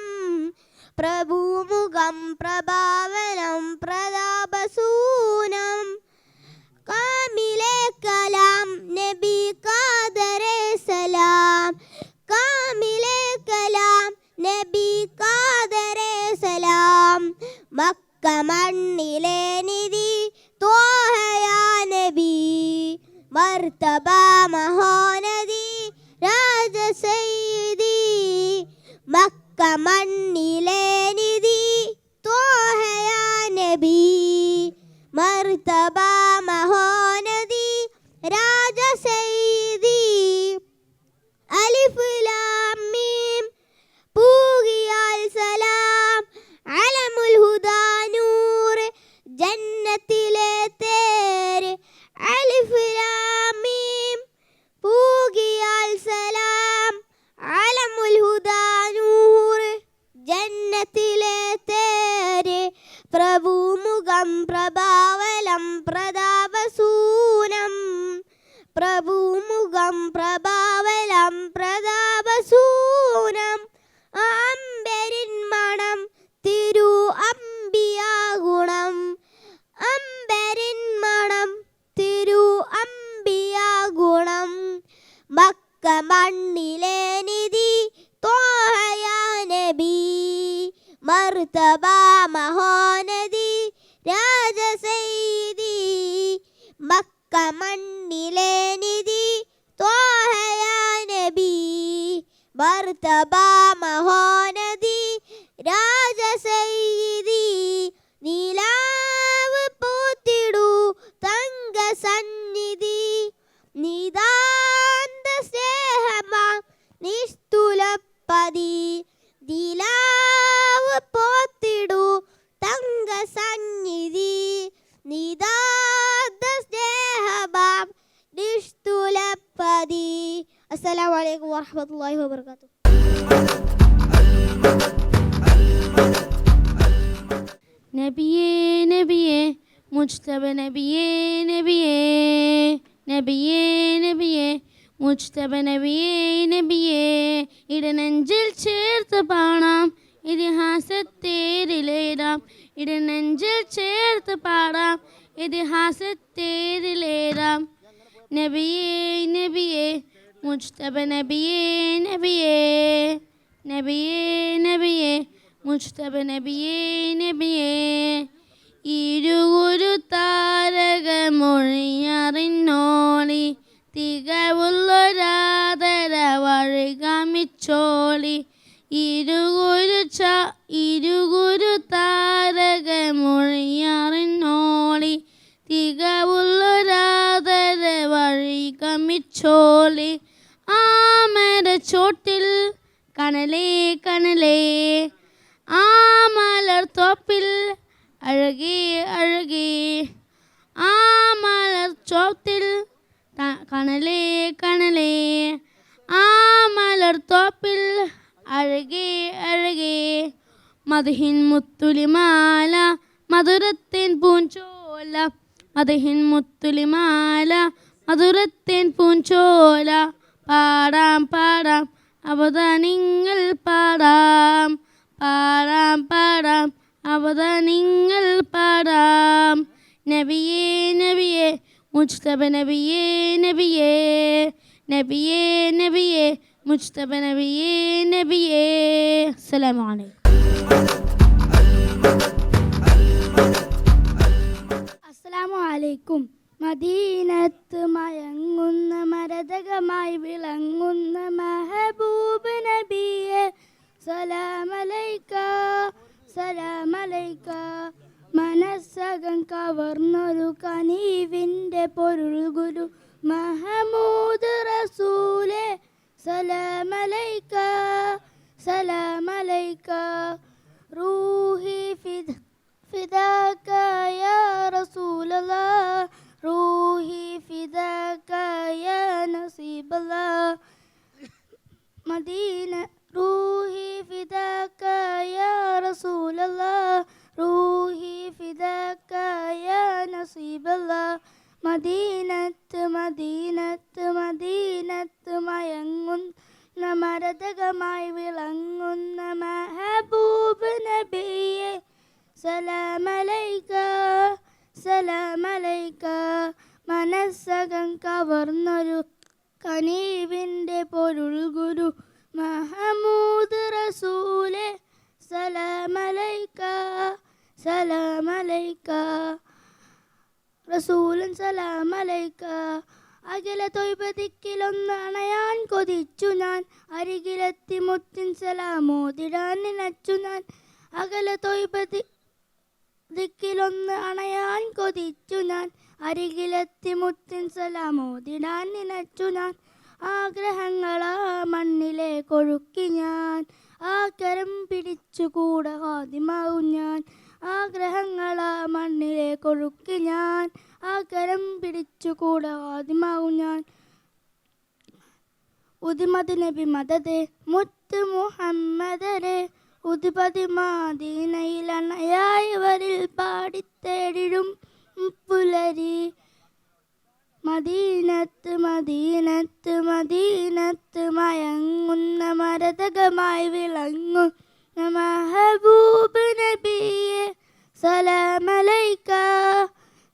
പ്രഭുമുഖം പ്രഭാവനം പ്രതാപസൂനം കാമിലെ കലാം നബി കാദരെ സലാം കാമിലെ കലാം മണ്ണിലെ നിധി ത്വാഹയാ നബി മർത്തബ മഹാനദി രാജ സയ്യിദി മക്ക മണ്ണിലെ നിധി ത്വാഹയാ നബി മർത്തബ മഹാനദി രാജ സയ്യിദി അലിഫ് ലാം മീം പൂകിയാൽ സലാം അലമുൽ ഹുദാ നൂർ ജന്നത്തിലെ തേര് അലിഫ് ലാം മീം പൂകിയാൽ സലാം അലമുൽ ഹുദാ നൂർ ജന്നത്തിലെ തേര് പ്രഭുമുഖം പ്രഭാവലം പ്രതാപസൂനം പ്രഭുമുഖം പ്രഭാവലം പ്രതാപസൂനം അമ്പരിൻ മണം തിരു അമ്പിയാ ഗുണം അമ്പരിൻ മണം തിരു അമ്പിയാ ഗുണം മക്ക മണ്ണിലെ നിധി ത്വാഹയാ നബി മർത്തബ മഹാനദി രാജ സയ്യിദി മക്ക മണ്ണിലെ നിധി ത്വാഹയാ നബി മർത്തബ മഹാനദി രാജ സയ്യിദി നീലാവ് പൂത്തിടൂ തങ്ക സന്നിധി നിതാന്ത സ്നേഹമാ നിസ്തുലപ്പതി ദിലാവ് പോത്തിടൂ തങ്ക സന്നിധി നിതാന്ത സ്നേഹമാം നിസ്തുലപ്പതി. അസ്സലാമു അലൈക്കും വറഹ്മത്തുള്ളാഹി വബറകാതുഹു. നബിയേ നബിയേ മുജ്തബ നബിയേ നബിയേ നബിയേ നബിയേ മുജ്തബ നബിയേ നബിയേ ഇടനെഞ്ചിൽ ചേർത്ത് പാടാം ഇതിഹാസത്തേരിലേറാം ഇടനെഞ്ചിൽ ചേർത്ത് പാടാം ഇതിഹാസത്തേരിലേറാം നബിയേ നബിയേ മുജ്തബ നബിയേ നബിയേ നബിയേ നബിയേ മുജ്തബ നബിയേ നബിയേ ഇരുകുരു താരകമൊഴിയറിഞ്ഞോളി തികവുള്ളൊരാദര വഴികമിച്ചോളി ഇരുകുരു താരകമൊഴിയറിഞ്ഞോളി തികവുള്ളൊരാദര വഴികമിച്ചോളി ആമര ചോട്ടിൽ കനലേ കനലേ ആ മലർ തോപ്പിൽ അഴകേ അഴകേ ആ മലർ ചോട്ടിൽ കനലേ കനലേ ആ മലർ തോപ്പിൽ അഴകേ അഴകേ മധുഹിൻ മുത്തുലിമാല മധുരത്തിൻ പൂഞ്ചോല മധുഹിൻ മുത്തുലിമാല മധുരത്തിൻ പൂഞ്ചോല പാടാം പാടാം അവതാനിങ്ങൾ പാടാം പാടാം പാടാം അവതാനിങ്ങൾ പാടാം നബിയേ നബിയേ മുജ്തബ നബിയേ നബിയേ നബിയേ നബിയേ മുജ്തബ നബിയേ നബിയേ. അസ്സലാമു അലൈക്കും. അസ്സലാമു അലൈക്കും. മദീനത്ത് മയങ്ങുന്ന മരതകമായി വിളങ്ങുന്ന മെഹബൂബ് നബിയെ സലാമലൈക സലാമലൈക. മനസ്സകം കവർന്നൊരു കനീവിൻ്റെ പൊരുൾ ഗുരു മഹമൂദ് റസൂലെ സലാമലൈക സലാമലൈക. റൂഹി ഫിദാക യാ റസൂലല്ലാഹ് റൂഹി ഫിദാക യാ നസീബല്ലാഹ് മദീന റൂഹി ഫിദാക യാ റസൂലല്ലാഹ് റൂഹി ഫിദാക യാ നസീബല്ലാഹ്. മദീനത്ത് മദീനത്ത് മദീനത്ത് മയങ്ങുന്ന മരതകമായി വിളങ്ങുന്ന മെഹബൂബ് നബിയെ സലാമലൈക സലാമലൈക. മനസ്സകം കവർന്നൊരു കനീവിൻ്റെ പൊരുൾ ഗുരു മഹമൂദ് റസൂലെ സലാമലൈക സലാമലൈക. അലൈക റസൂലൻ സലാം അലൈക. അകല തൊയ്ബതിക്കിലൊന്ന് അണയാൻ കൊതിച്ചു ഞാൻ, അരികിലെത്തി മുത്തിൻ സലാമോതിടാൻ നനച്ചു ഞാൻ. അകല തൊയ്ബതിക്കിലൊന്ന് അണയാൻ കൊതിച്ചു ഞാൻ, അരികിലെത്തി മുത്തിൻ സലാമോതിടാൻ നനച്ചു ഞാൻ. ആഗ്രഹങ്ങളാ മണ്ണിലെ കൊഴുക്കി ഞാൻ, ആ കരം പിടിച്ചുകൂടെ ഹാദിമാവും ഞാൻ. ആഗ്രഹങ്ങളാ മണ്ണിലെ കൊഴുക്കി ഞാൻ, ആ കരം പിടിച്ചുകൂടെ ഹാദിമാവും ഞാൻ. ഉദിമത് നബി മദദേ മുത്ത് മുഹമ്മദരെ, ഉദിപതി മാദീനയിലണയായവരിൽ പാടിത്തേടിടും പുലരി. മദീനത്ത് മദീനത്ത് മദീനത്ത് മയങ്ങുന്ന മരതകമായി വിളങ്ങുന്ന മഹബൂബ് നബിയെ സലാമലൈക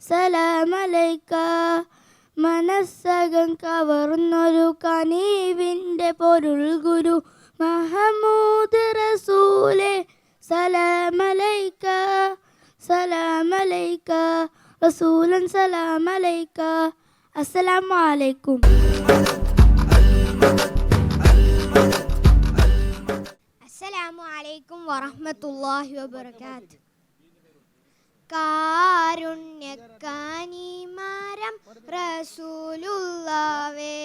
സലാമലൈക. മനസ്സകം കവർന്നൊരു കനീവിൻ്റെ പൊരുൾ ഗുരു മഹമൂദ് റസൂലെ സലാമലൈക സലാമലൈക റസൂലൻ സലാമലൈക. അസ്സലാമു അലൈക്കും. അസ്സലാമു അലൈക്കും വറഹ്മത്തുള്ളാഹി വബറകാതുഹു. കാരുണ്യക്കാനിമരം റസൂലുള്ളാവേ,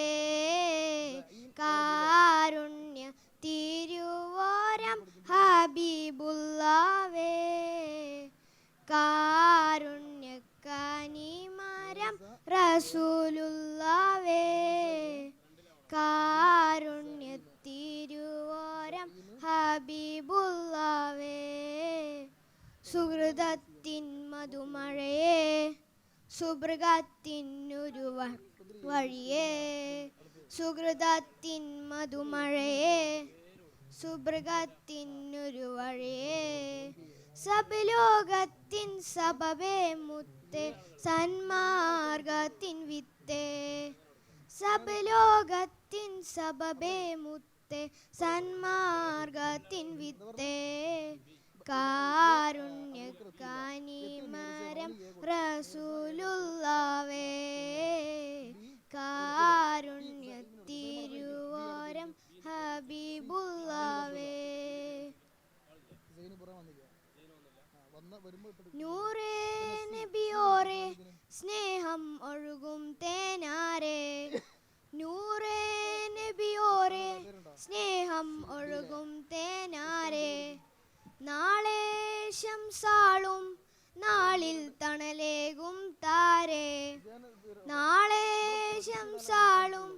കാരുണ്യ തിരുവോരം ഹബീബുള്ളാവേ. കാരുണ്യക്കാനിമരം റസൂലുള്ളാവേ, കാരുണ്യ തിരുവോരം ഹബീബുള്ളാവേ. സുഹൃതത്തിൻ മധുമഴയേ, സുബ്രഗത്തിനൊരു വഴിയേ. സുഹൃതത്തിൻ മധുമഴയേ, സുബ്രഗത്തിനൊരു വഴിയേ. സബലോകത്തിൻ സബബേ മുത്തേ, സന്മാർഗത്തിൻ വിത്തേ. സബലോകത്തിൻ സബബേ മുത്തേ, സന്മാർഗത്തിൻ വിത്തേ. കാരുണ്യക്കാനിമരം റസൂലുള്ളാവേ, കാരുണ്യ തിരുവോരം ഹബീബുള്ളാവേ. നൂറേ നബിയോരെ സ്നേഹം ഒഴുകും തേനാരെ, നൂറേ നബിയോരെ സ്നേഹം ഒഴുകും തേനാരെ. നാളെ ശംസാളും നാളിൽ തണലേകും താരേ, നാളെ ശംസാളും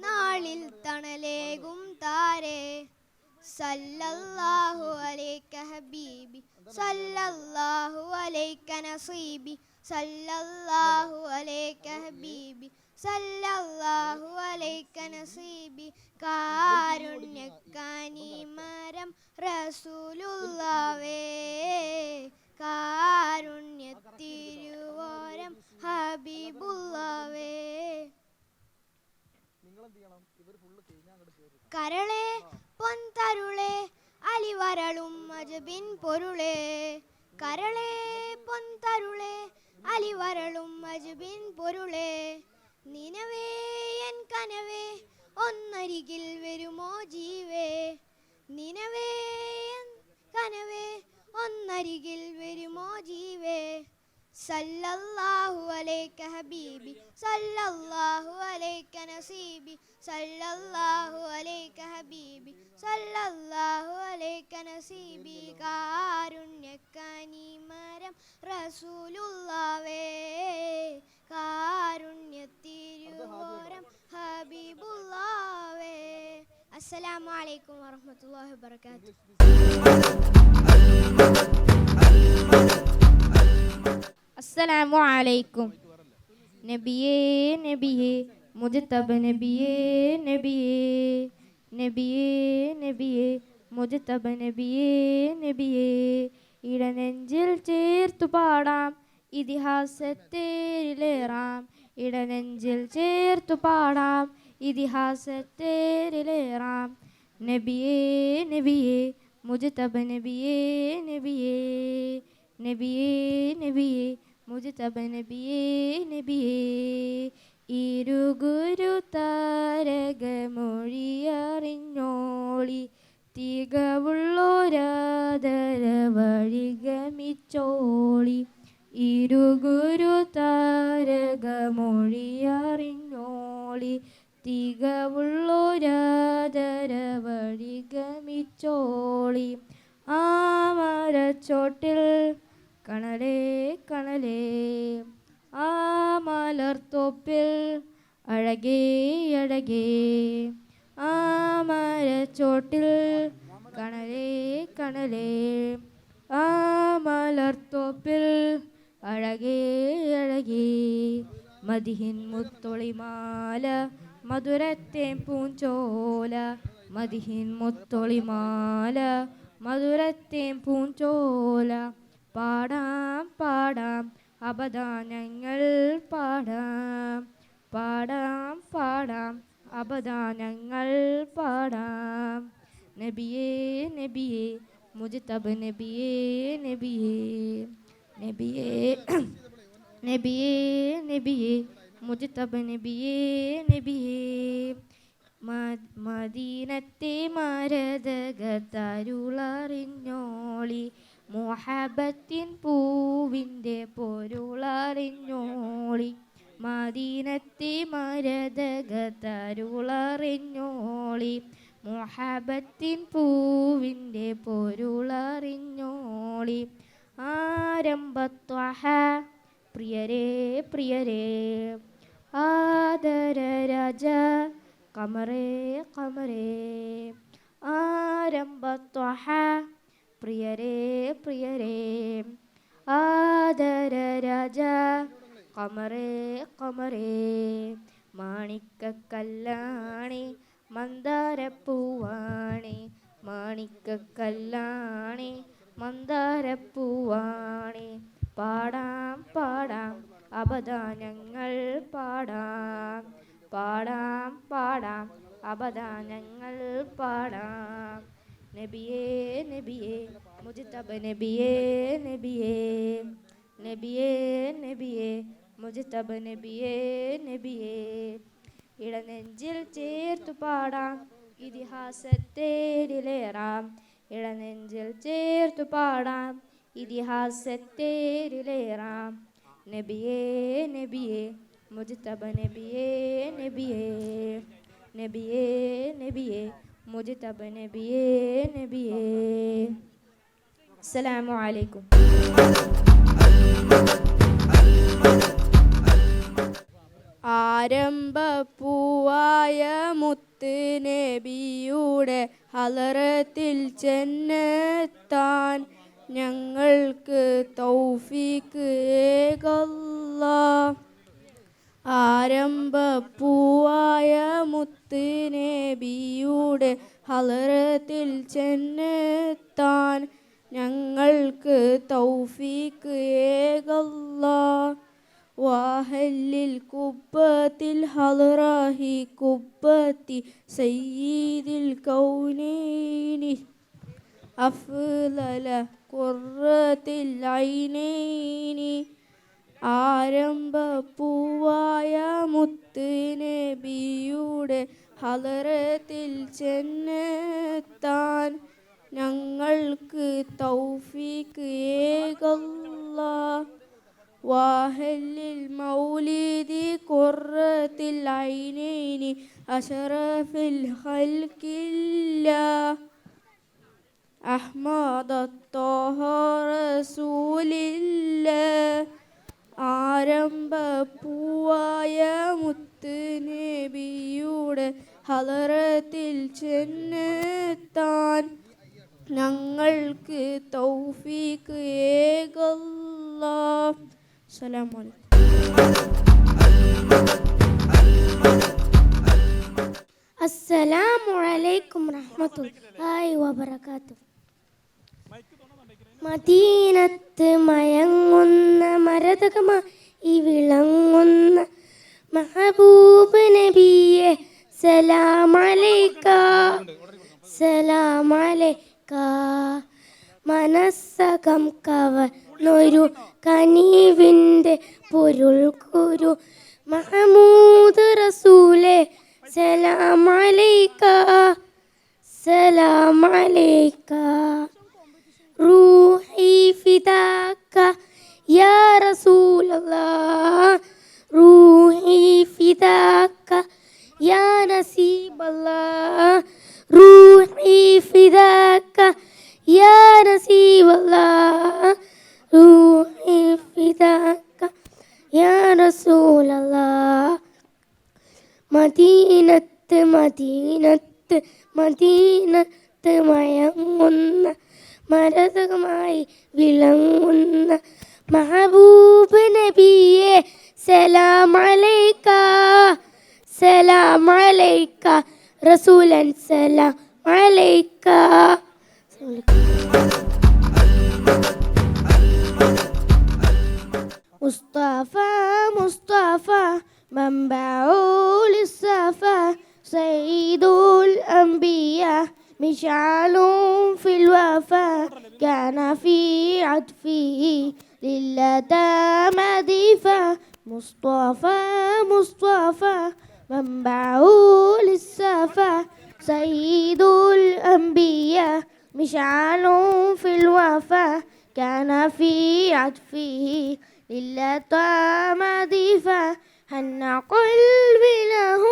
നാളിൽ തണലേകും താരേ. സല്ലല്ലാഹു അലൈക ഹബീബി, സല്ലല്ലാഹു അലൈക നസീബി, സല്ലല്ലാഹു അലൈക ഹബീബി, സല്ലല്ലാഹു അലൈക നസീബി. കാരുണ്യക്കാനിമരം റസൂലുള്ളാവേ, കാരുണ്യ തിരുവോരം ഹബീബുള്ളാവേ. കരളെ പൊൻതരുളെ അലിവരളും അജബിൻ പൊരുളെ, കരളെ പൊൻതരുളെ അലിവരളും അജബിൻ പൊരുളെ. നിനവേ എൻ കനവേ ഒന്നരികിൽ വരുമോ ജീവേ, നിനവേ എൻ കനവേ ഒന്നരികിൽ വരുമോ ജീവേ. സല്ലല്ലാഹു അലൈക ഹബീബി, സല്ലല്ലാഹു അലൈക നസീബി, സല്ലല്ലാഹു അലൈക ഹബീബി, സല്ലല്ലാഹു അലൈക നസീബി. കാരുണ്യക്കാനിമരം റസൂലുള്ളാവേ, കാരുണ്യ തിരുവോരം ഹബീബുള്ളാവേ. അസ്സലാമു അലൈക്കും വറഹ്മത്തുള്ളാഹി വബറകാതുഹു. അസ്സലാമു അലൈക്കും. നബിയേ നബിയേ മുജ്തബ നബിയേ നബിയേ, നബിയേ നബിയേ മുജ്തബ നബിയേ നബിയേ. ഇടനെഞ്ചിൽ ചേർത്തു പാടാം ഇതിഹാസത്തേരിലേറാം, ഇടനെഞ്ചിൽ ചേർത്തു പാടാം ഇതിഹാസത്തേരിലേറാം. നബിയേ നബിയേ മുജ്തബ നബിയേ നബിയേ, നബിയേ നബിയേ മുജ്തബ നബിയേ നബിയേ ഇരുഗുരു താരകമൊഴിയറിഞ്ഞോളി തികവുള്ളോരാദര വഴിഗമിച്ചോളി ഇരുഗുരു താരകമൊഴിയറിഞ്ഞോളി തികവുള്ളോരാദര വഴിഗമിച്ചോളി ആ മരച്ചോട്ടിൽ കണലേ കണലേ ആ മലർത്തോപ്പിൽ അഴകേ അഴകേ ആ മരച്ചോട്ടിൽ കണലേ കണലേ ആ മലർത്തോപ്പിൽ അഴകേ അഴകേ മദിഹിൻ മുത്തൊളിമാല മധുരത്തേം പൂഞ്ചോല മദിഹിൻ മുത്തൊളിമാല മധുരത്തേം പൂഞ്ചോല പാടാം പാടാം അപദാനങ്ങൾ പാടാം പാടാം പാടാം അപദാനങ്ങൾ പാടാം നബിയേ നബിയേ മുജ്തബ നബിയേ നബിയേ നബിയേ നബിയേ നബിയേ മുജ്തബ നബിയേ നബിയേ മദീനത്തെ മരതകത്തരുളറിഞ്ഞോളി മുഹബത്തിൻ പൂവിൻ്റെ പൊരുളറിഞ്ഞോളി മദീനത്തെ മരതകത്തരുളറിഞ്ഞോളി മുഹബത്തിൻ പൂവിൻ്റെ പൊരുളറിഞ്ഞോളി ആരംഭത്വഹ പ്രിയരേ പ്രിയരേ ആദര രാജ കമറേ കമറേ ആരംഭത്വഹ പ്രിയരേ പ്രിയരേ ആദര രാജ കമറേ കമറേ മാണിക്കക്കല്ലാണി മന്ദാരപ്പൂവാണി മാണിക്കക്കല്ലാണി മന്ദാരപ്പൂവാണി പാടാം പാടാം അപദാനങ്ങൾ പാടാം പാടാം പാടാം അപദാനങ്ങൾ പാടാം നബിയേ നബിയേ മുജ്തബ നബിയേ നബിയേ നബിയേ നബിയേ മുജ്തബ നബിയേ നബിയേ ഇടനെഞ്ചിൽ ചേർത്തു പാടാം ഇതിഹാസത്തേരിലേറാം ഇടനെഞ്ചിൽ ചേർത്തു പാടാം ഇതിഹാസത്തേരിലേറാം നബിയേ നബിയേ മുജ്തബ നബിയേ നബിയേ നബിയേ നബിയേ മുജ്തബ നബിയേ നബിയേ അസ്സലാമു അലൈക്കും ആരംഭപ്പൂവായ മുത്ത് നബിയുടെ ഹലറത്തിൽ ചെന്നെത്താൻ ഞങ്ങൾക്ക് തൗഫീക്ക് ഏകല്ലാഹ് ആരംഭപ്പൂവായ മുത്ത് നബിയുടെ ഹലറത്തിൽ ചെന്നെത്താൻ ഞങ്ങൾക്ക് തൗഫീക്ക് ഏകല്ലാഹ് വാഹല്ലിൽ കുബ്ബത്തിൽ ഹലറാഹി കുബ്ബത്തി സയ്യിദിൽ കൗനൈനി അഫ്ളല ഖുർറത്തിൽ ഐനൈനി ആരംഭപ്പൂവായ മുത്ത് നബിയുടെ ഹലറത്തിൽ ചെന്നെത്താൻ ഞങ്ങൾക്ക് തൗഫീക്ക് ഏകല്ലാഹ് വാഹല്ലിൽ മൗലിദി ഖുർറത്തിൽ ഐനൈനി അശറഫിൽ ഖൽഖില്ലാഹ് അഹ്മദ ത്വാഹ റസൂലില്ലാഹ് ആരംഭപ്പൂവായ മുത്ത് നബിയുടെ ഹലറത്തിൽ ചെന്നെത്താൻ ഞങ്ങൾക്ക് തൗഫീക്ക് ഏകല്ലാഹ് അസ്സലാമു അലൈക്കും അസ്സലാമു അലൈക്കും റഹ്മത്തുള്ളാഹി വബറകാതുഹു മദീനത്ത് മയങ്ങുന്ന മരതകമായി വിളങ്ങുന്ന മഹബൂബ് നബിയെ സലാം അലൈക സലാം അലൈക മനസ്സകം കവർന്നെടുത്ത നൊരു കനിവിൻ്റെ പൊരുൾ കുരു മഹമൂദ് റസൂലേ സലാം അലൈക സലാം അലൈക റൂഹി ഫിദാക യാ റസൂലല്ലാഹ് റൂഹി ഫിദാക യാ നസീബല്ലാഹ് റൂഹി ഫിദാക യാ നസീബല്ലാഹ് റൂഹി ഫിദാക യാ റസൂലല്ലാഹ് മദീനത്ത് മദീനത്ത് മദീനത്ത് മയങ്ങുന്ന മരതകമായി വിളങ്ങുന്ന മഹബൂബ് നബിയെ സലാം അലൈക സലാം അലൈക റസൂലൻ സലാം അലൈക. Mustafa Mustafa منبعول الصفا سيد الأنبياء مشعل في الوفا كان في عطفه للتى مديفا مصطفى مصطفى منبعول الصفا سيد الأنبياء مشعل في الوفا كان في عطفه للتى مديفا هن قلبي له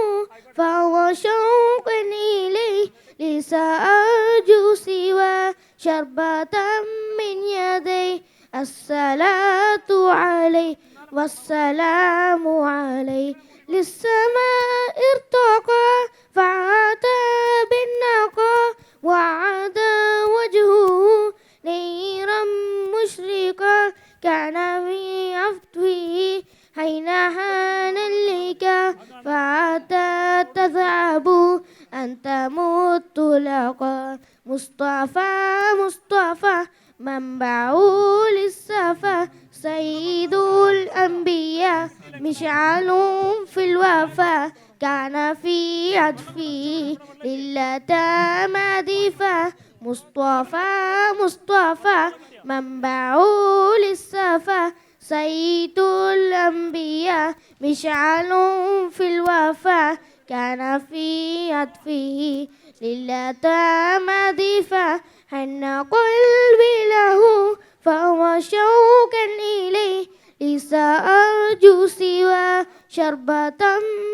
فهو شوق إليه ليس أرجو سوى شربة من يديه الصلاة عليه والسلام عليه للسماء ارتقى فعاتى بالنقى وعاد وجهه نيرا مشرقا كان في عفوه حين حان اللقا فعاتى تذهب أنت مت لقى مصطفى مصطفى منبع للصفا سيد الأنبياء مشعل في الوفا كان في عطفه للتى مديفا مصطفى مصطفى منبع للصفا سيد الأنبياء مشعل في الوفا كان في عطفه للتى مديفا حن قلبي له فهو شوقا إليه ليس أرجو سوى شربة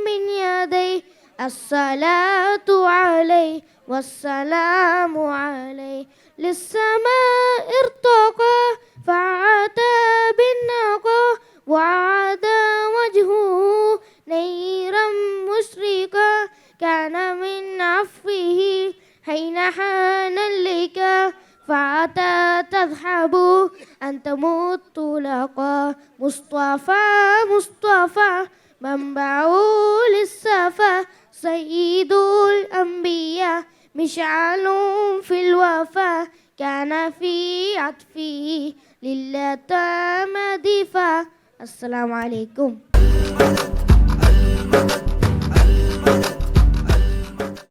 من يديه الصلاة عليه والسلام عليه للسماء ارتقى فعاتى بالنقى وعاد وجهه نيرا مشرقا كان من عفوه حين حان اللقا فعاتى تذهب أن تموت لقى مصطفى مصطفى منبع للصفا سيد الأنبياء مشعل في الوفا كان في عطفه للتى مديفا. السلام عليكم.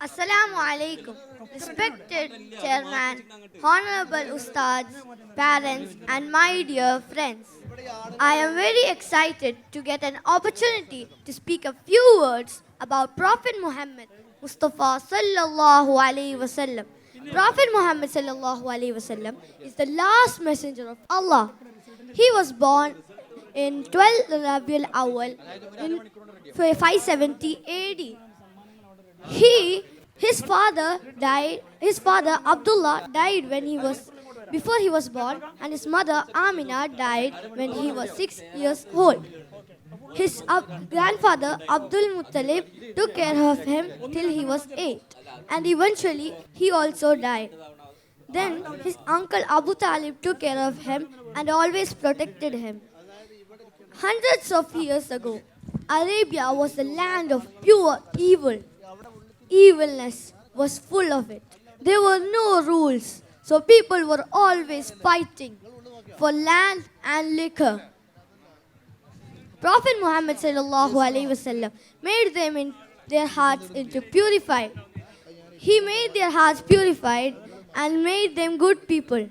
Assalamu alaikum. Respected Chairman, Honorable Ustads, parents and my dear friends. I am very excited to get an opportunity to speak a few words about Prophet Muhammad Mustafa sallallahu alaihi wasallam. Prophet Muhammad sallallahu alaihi wasallam is the last messenger of Allah. He was born in 12 Rabiul Awwal in 570 AD. His father Abdullah died before he was born, and his mother Amina died when he was 6 years old. His grandfather Abdul Muttalib took care of him till he was 8, and eventually he also died. Then his uncle Abu Talib took care of him and always protected him. Hundreds of years ago, Arabia was the land of pure evil. Evilness was full of it. There were no rules, so people were always fighting for land and liquor. Prophet Muhammad sallallahu alaihi wasallam made their hearts into purified. He made their hearts purified and made them good people.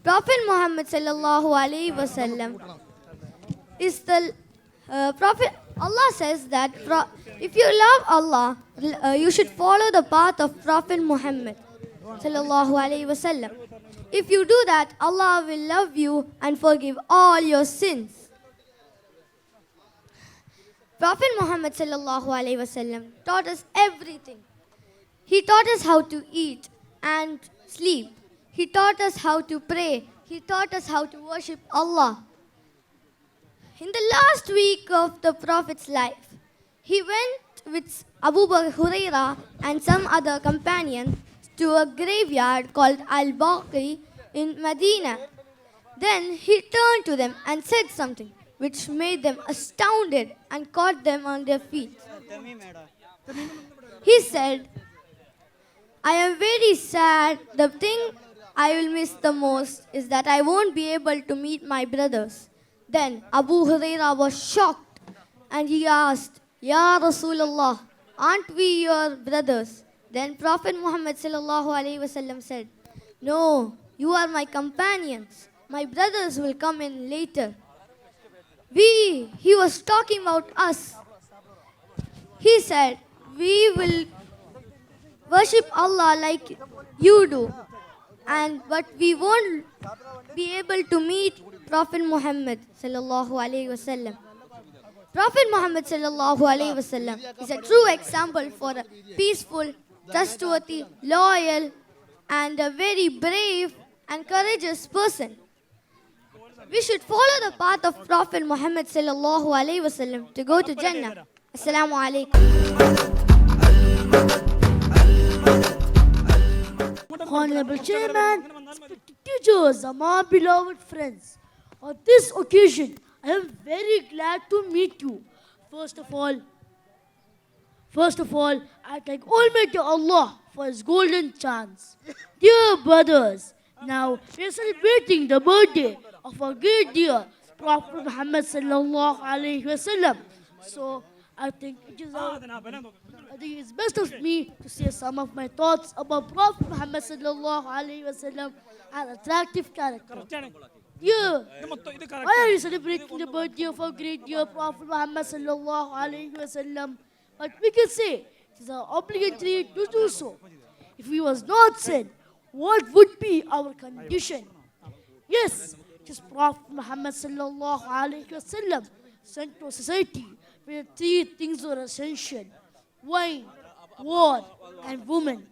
Prophet Muhammad sallallahu alaihi wasallam is the Prophet. Allah says that if you love Allah, you should follow the path of Prophet Muhammad sallallahu alaihi wasallam. If you do that, Allah will love you and forgive all your sins. Prophet Muhammad sallallahu alaihi wasallam taught us everything. He taught us how to eat and sleep. He taught us how to pray. He taught us how to worship Allah. In the last week of the Prophet's life, he went with Abu Bakr Huraira and some other companions to a graveyard called Al-Baqi in Medina. Then he turned to them and said something which made them astounded and caught them on their feet. He said, I am very sad. The thing I will miss the most is that I won't be able to meet my brothers. Then Abu Huraira was shocked and he asked, Ya Rasulullah, aren't we your brothers? Then Prophet Muhammad sallallahu alaihi wasallam said, no, you are my companions. My brothers will come in later. He was talking about us. He said, we will worship Allah like you do, but we won't be able to meet Prophet Muhammad sallallahu alaihi wasallam. Prophet Muhammad sallallahu alaihi wasallam is a true example for a peaceful, trustworthy, loyal, and a very brave and courageous person. We should follow the path of Prophet Muhammad sallallahu alaihi wasallam to go to Jannah. Assalamu alaikum. Honorable Chairman, respected teachers, and my beloved friends, on this occasion, I am very glad to meet you. First of all, I thank Almighty Allah for His golden chance. Dear brothers, now we are celebrating the birthday of our great dear Prophet Muhammad sallallahu alaihi wasallam. So I think it's best of me to share some of my thoughts about Prophet Muhammad sallallahu alaihi wasallam, an attractive character. Yeah. Why are you celebrating the birthday of our great dear Prophet Muhammad sallallahu alaihi wasallam? But we can say it is obligatory to do so. If he was not sent, what would be our condition? Yes, it is Prophet Muhammad sallallahu alaihi wasallam sent to society where three things were essential: wine, war, and woman.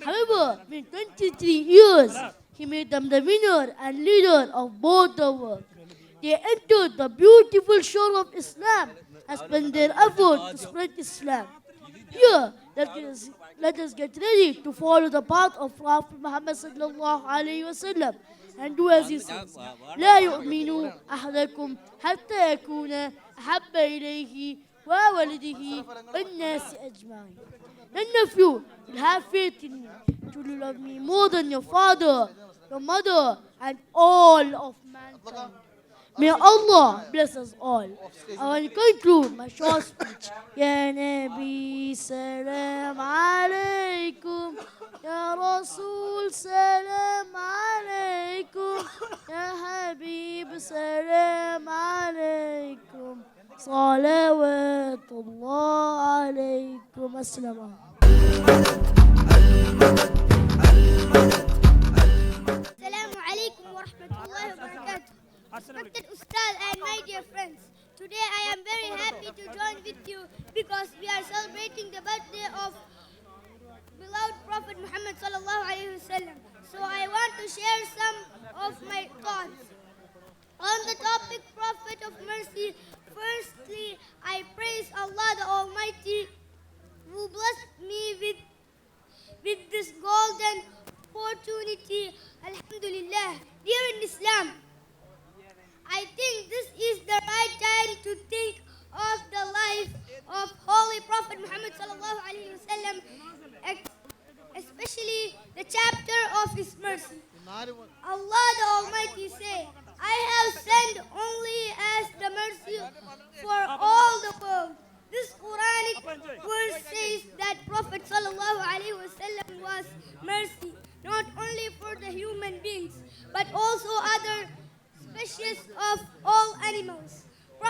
However, in 23 years, he made them the winner and leader of both the work. They entered the beautiful shore of Islam and spent their effort to spread Islam. Here, let us get ready to follow the path of Prophet Muhammad sallallahu alaihi wasallam and do as he says. لا يؤمن أحدكم حتى يكون أحب إليه وولده والناس أجمعين. None of you will have faith in me. You will love me more than your father, your mother, and all of mankind. May Allah bless us all. I will conclude my short speech. Ya Nabi, salam alaikum. Ya Rasul, salam alaikum. Ya Habib, salam alaikum. Salawatullah alaikum. Assalamu alaikum wa rahmatullahi wa barakatuh. Respected Ustad and my dear friends, today I am very happy to join with you because we are celebrating the birthday of beloved Prophet Muhammad sallallahu alaihi wasallam. So I want to share some of my thoughts on the topic Prophet of Mercy. Firstly, I praise Allah the Almighty who blessed me with this golden opportunity. Alhamdulillah. Dear in Islam, I think this is the right time to think of the life of Holy Prophet Muhammad sallallahu alaihi wasallam, especially the chapter of his mercy. Allah the Almighty say, I have sent only as the mercy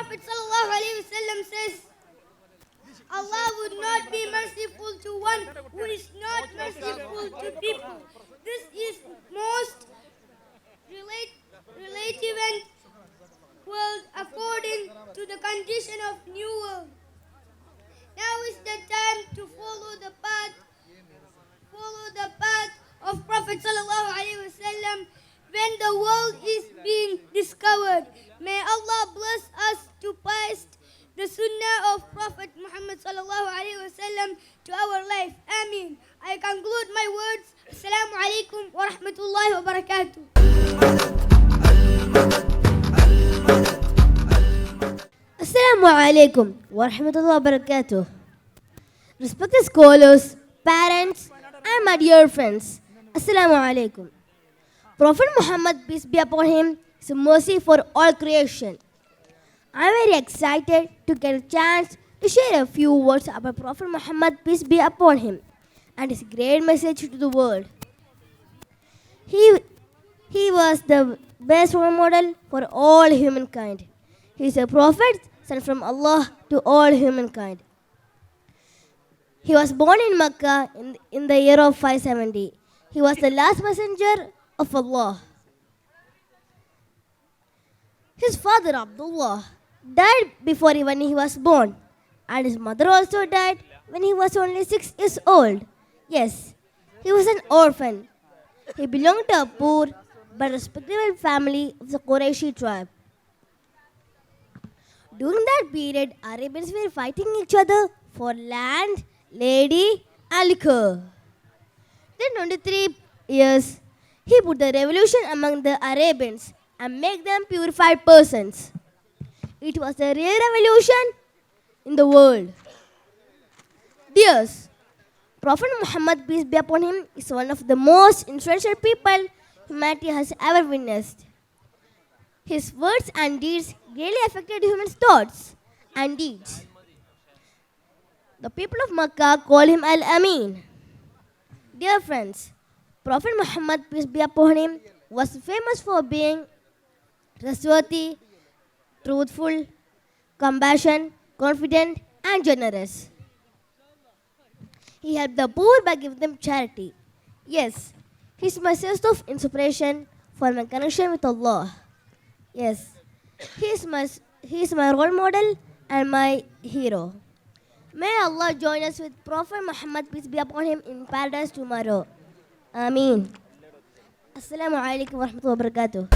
Prophet ﷺ says, Allah would not be merciful to one who is not merciful to people. This is most relative and world according to the condition of new world. Now is the time to follow the path of Prophet ﷺ when the world is being discovered. May Allah bless us to pass the sunnah of Prophet Muhammad ﷺ to our life. Ameen. I conclude my words. Assalamu alaikum wa rahmatullahi wa barakatuh. Assalamu alaikum wa rahmatullahi wa barakatuh. Respected scholars, parents, and my dear friends, Assalamu alaikum. Prophet Muhammad, peace be upon him, is a mercy for all creation. I am very excited to get a chance to share a few words about Prophet Muhammad, peace be upon him, and his great message to the world. He was the best role model for all humankind. He is a prophet sent from Allah to all humankind. He was born in Mecca in the year of 570. He was the last messenger of Allah. His father Abdullah died before when he was born, and his mother also died when he was only 6 years old. Yes, he was an orphan. He belonged to a poor but respectable family of the Qurayshi tribe. During that period, Arabians were fighting each other for land, lady, and liquor. Then 23 years, he put the revolution among the Arabians and make them purified persons. It was a real revolution in the world. Dears, Prophet Muhammad, peace be upon him, is one of the most influential people humanity has ever witnessed. His words and deeds greatly affected human thoughts and deeds. The people of Makkah call him Al-Amin. Dear friends, Prophet Muhammad, peace be upon him, was famous for being trustworthy, truthful, compassionate, confident, and generous. He helped the poor by giving them charity. Yes, he is my source of inspiration for my connection with Allah. Yes, he is my role model and my hero. May Allah join us with Prophet Muhammad, peace be upon him, in paradise tomorrow. Ameen. Assalamu alaikum wa rahmatullahi wa barakatuh.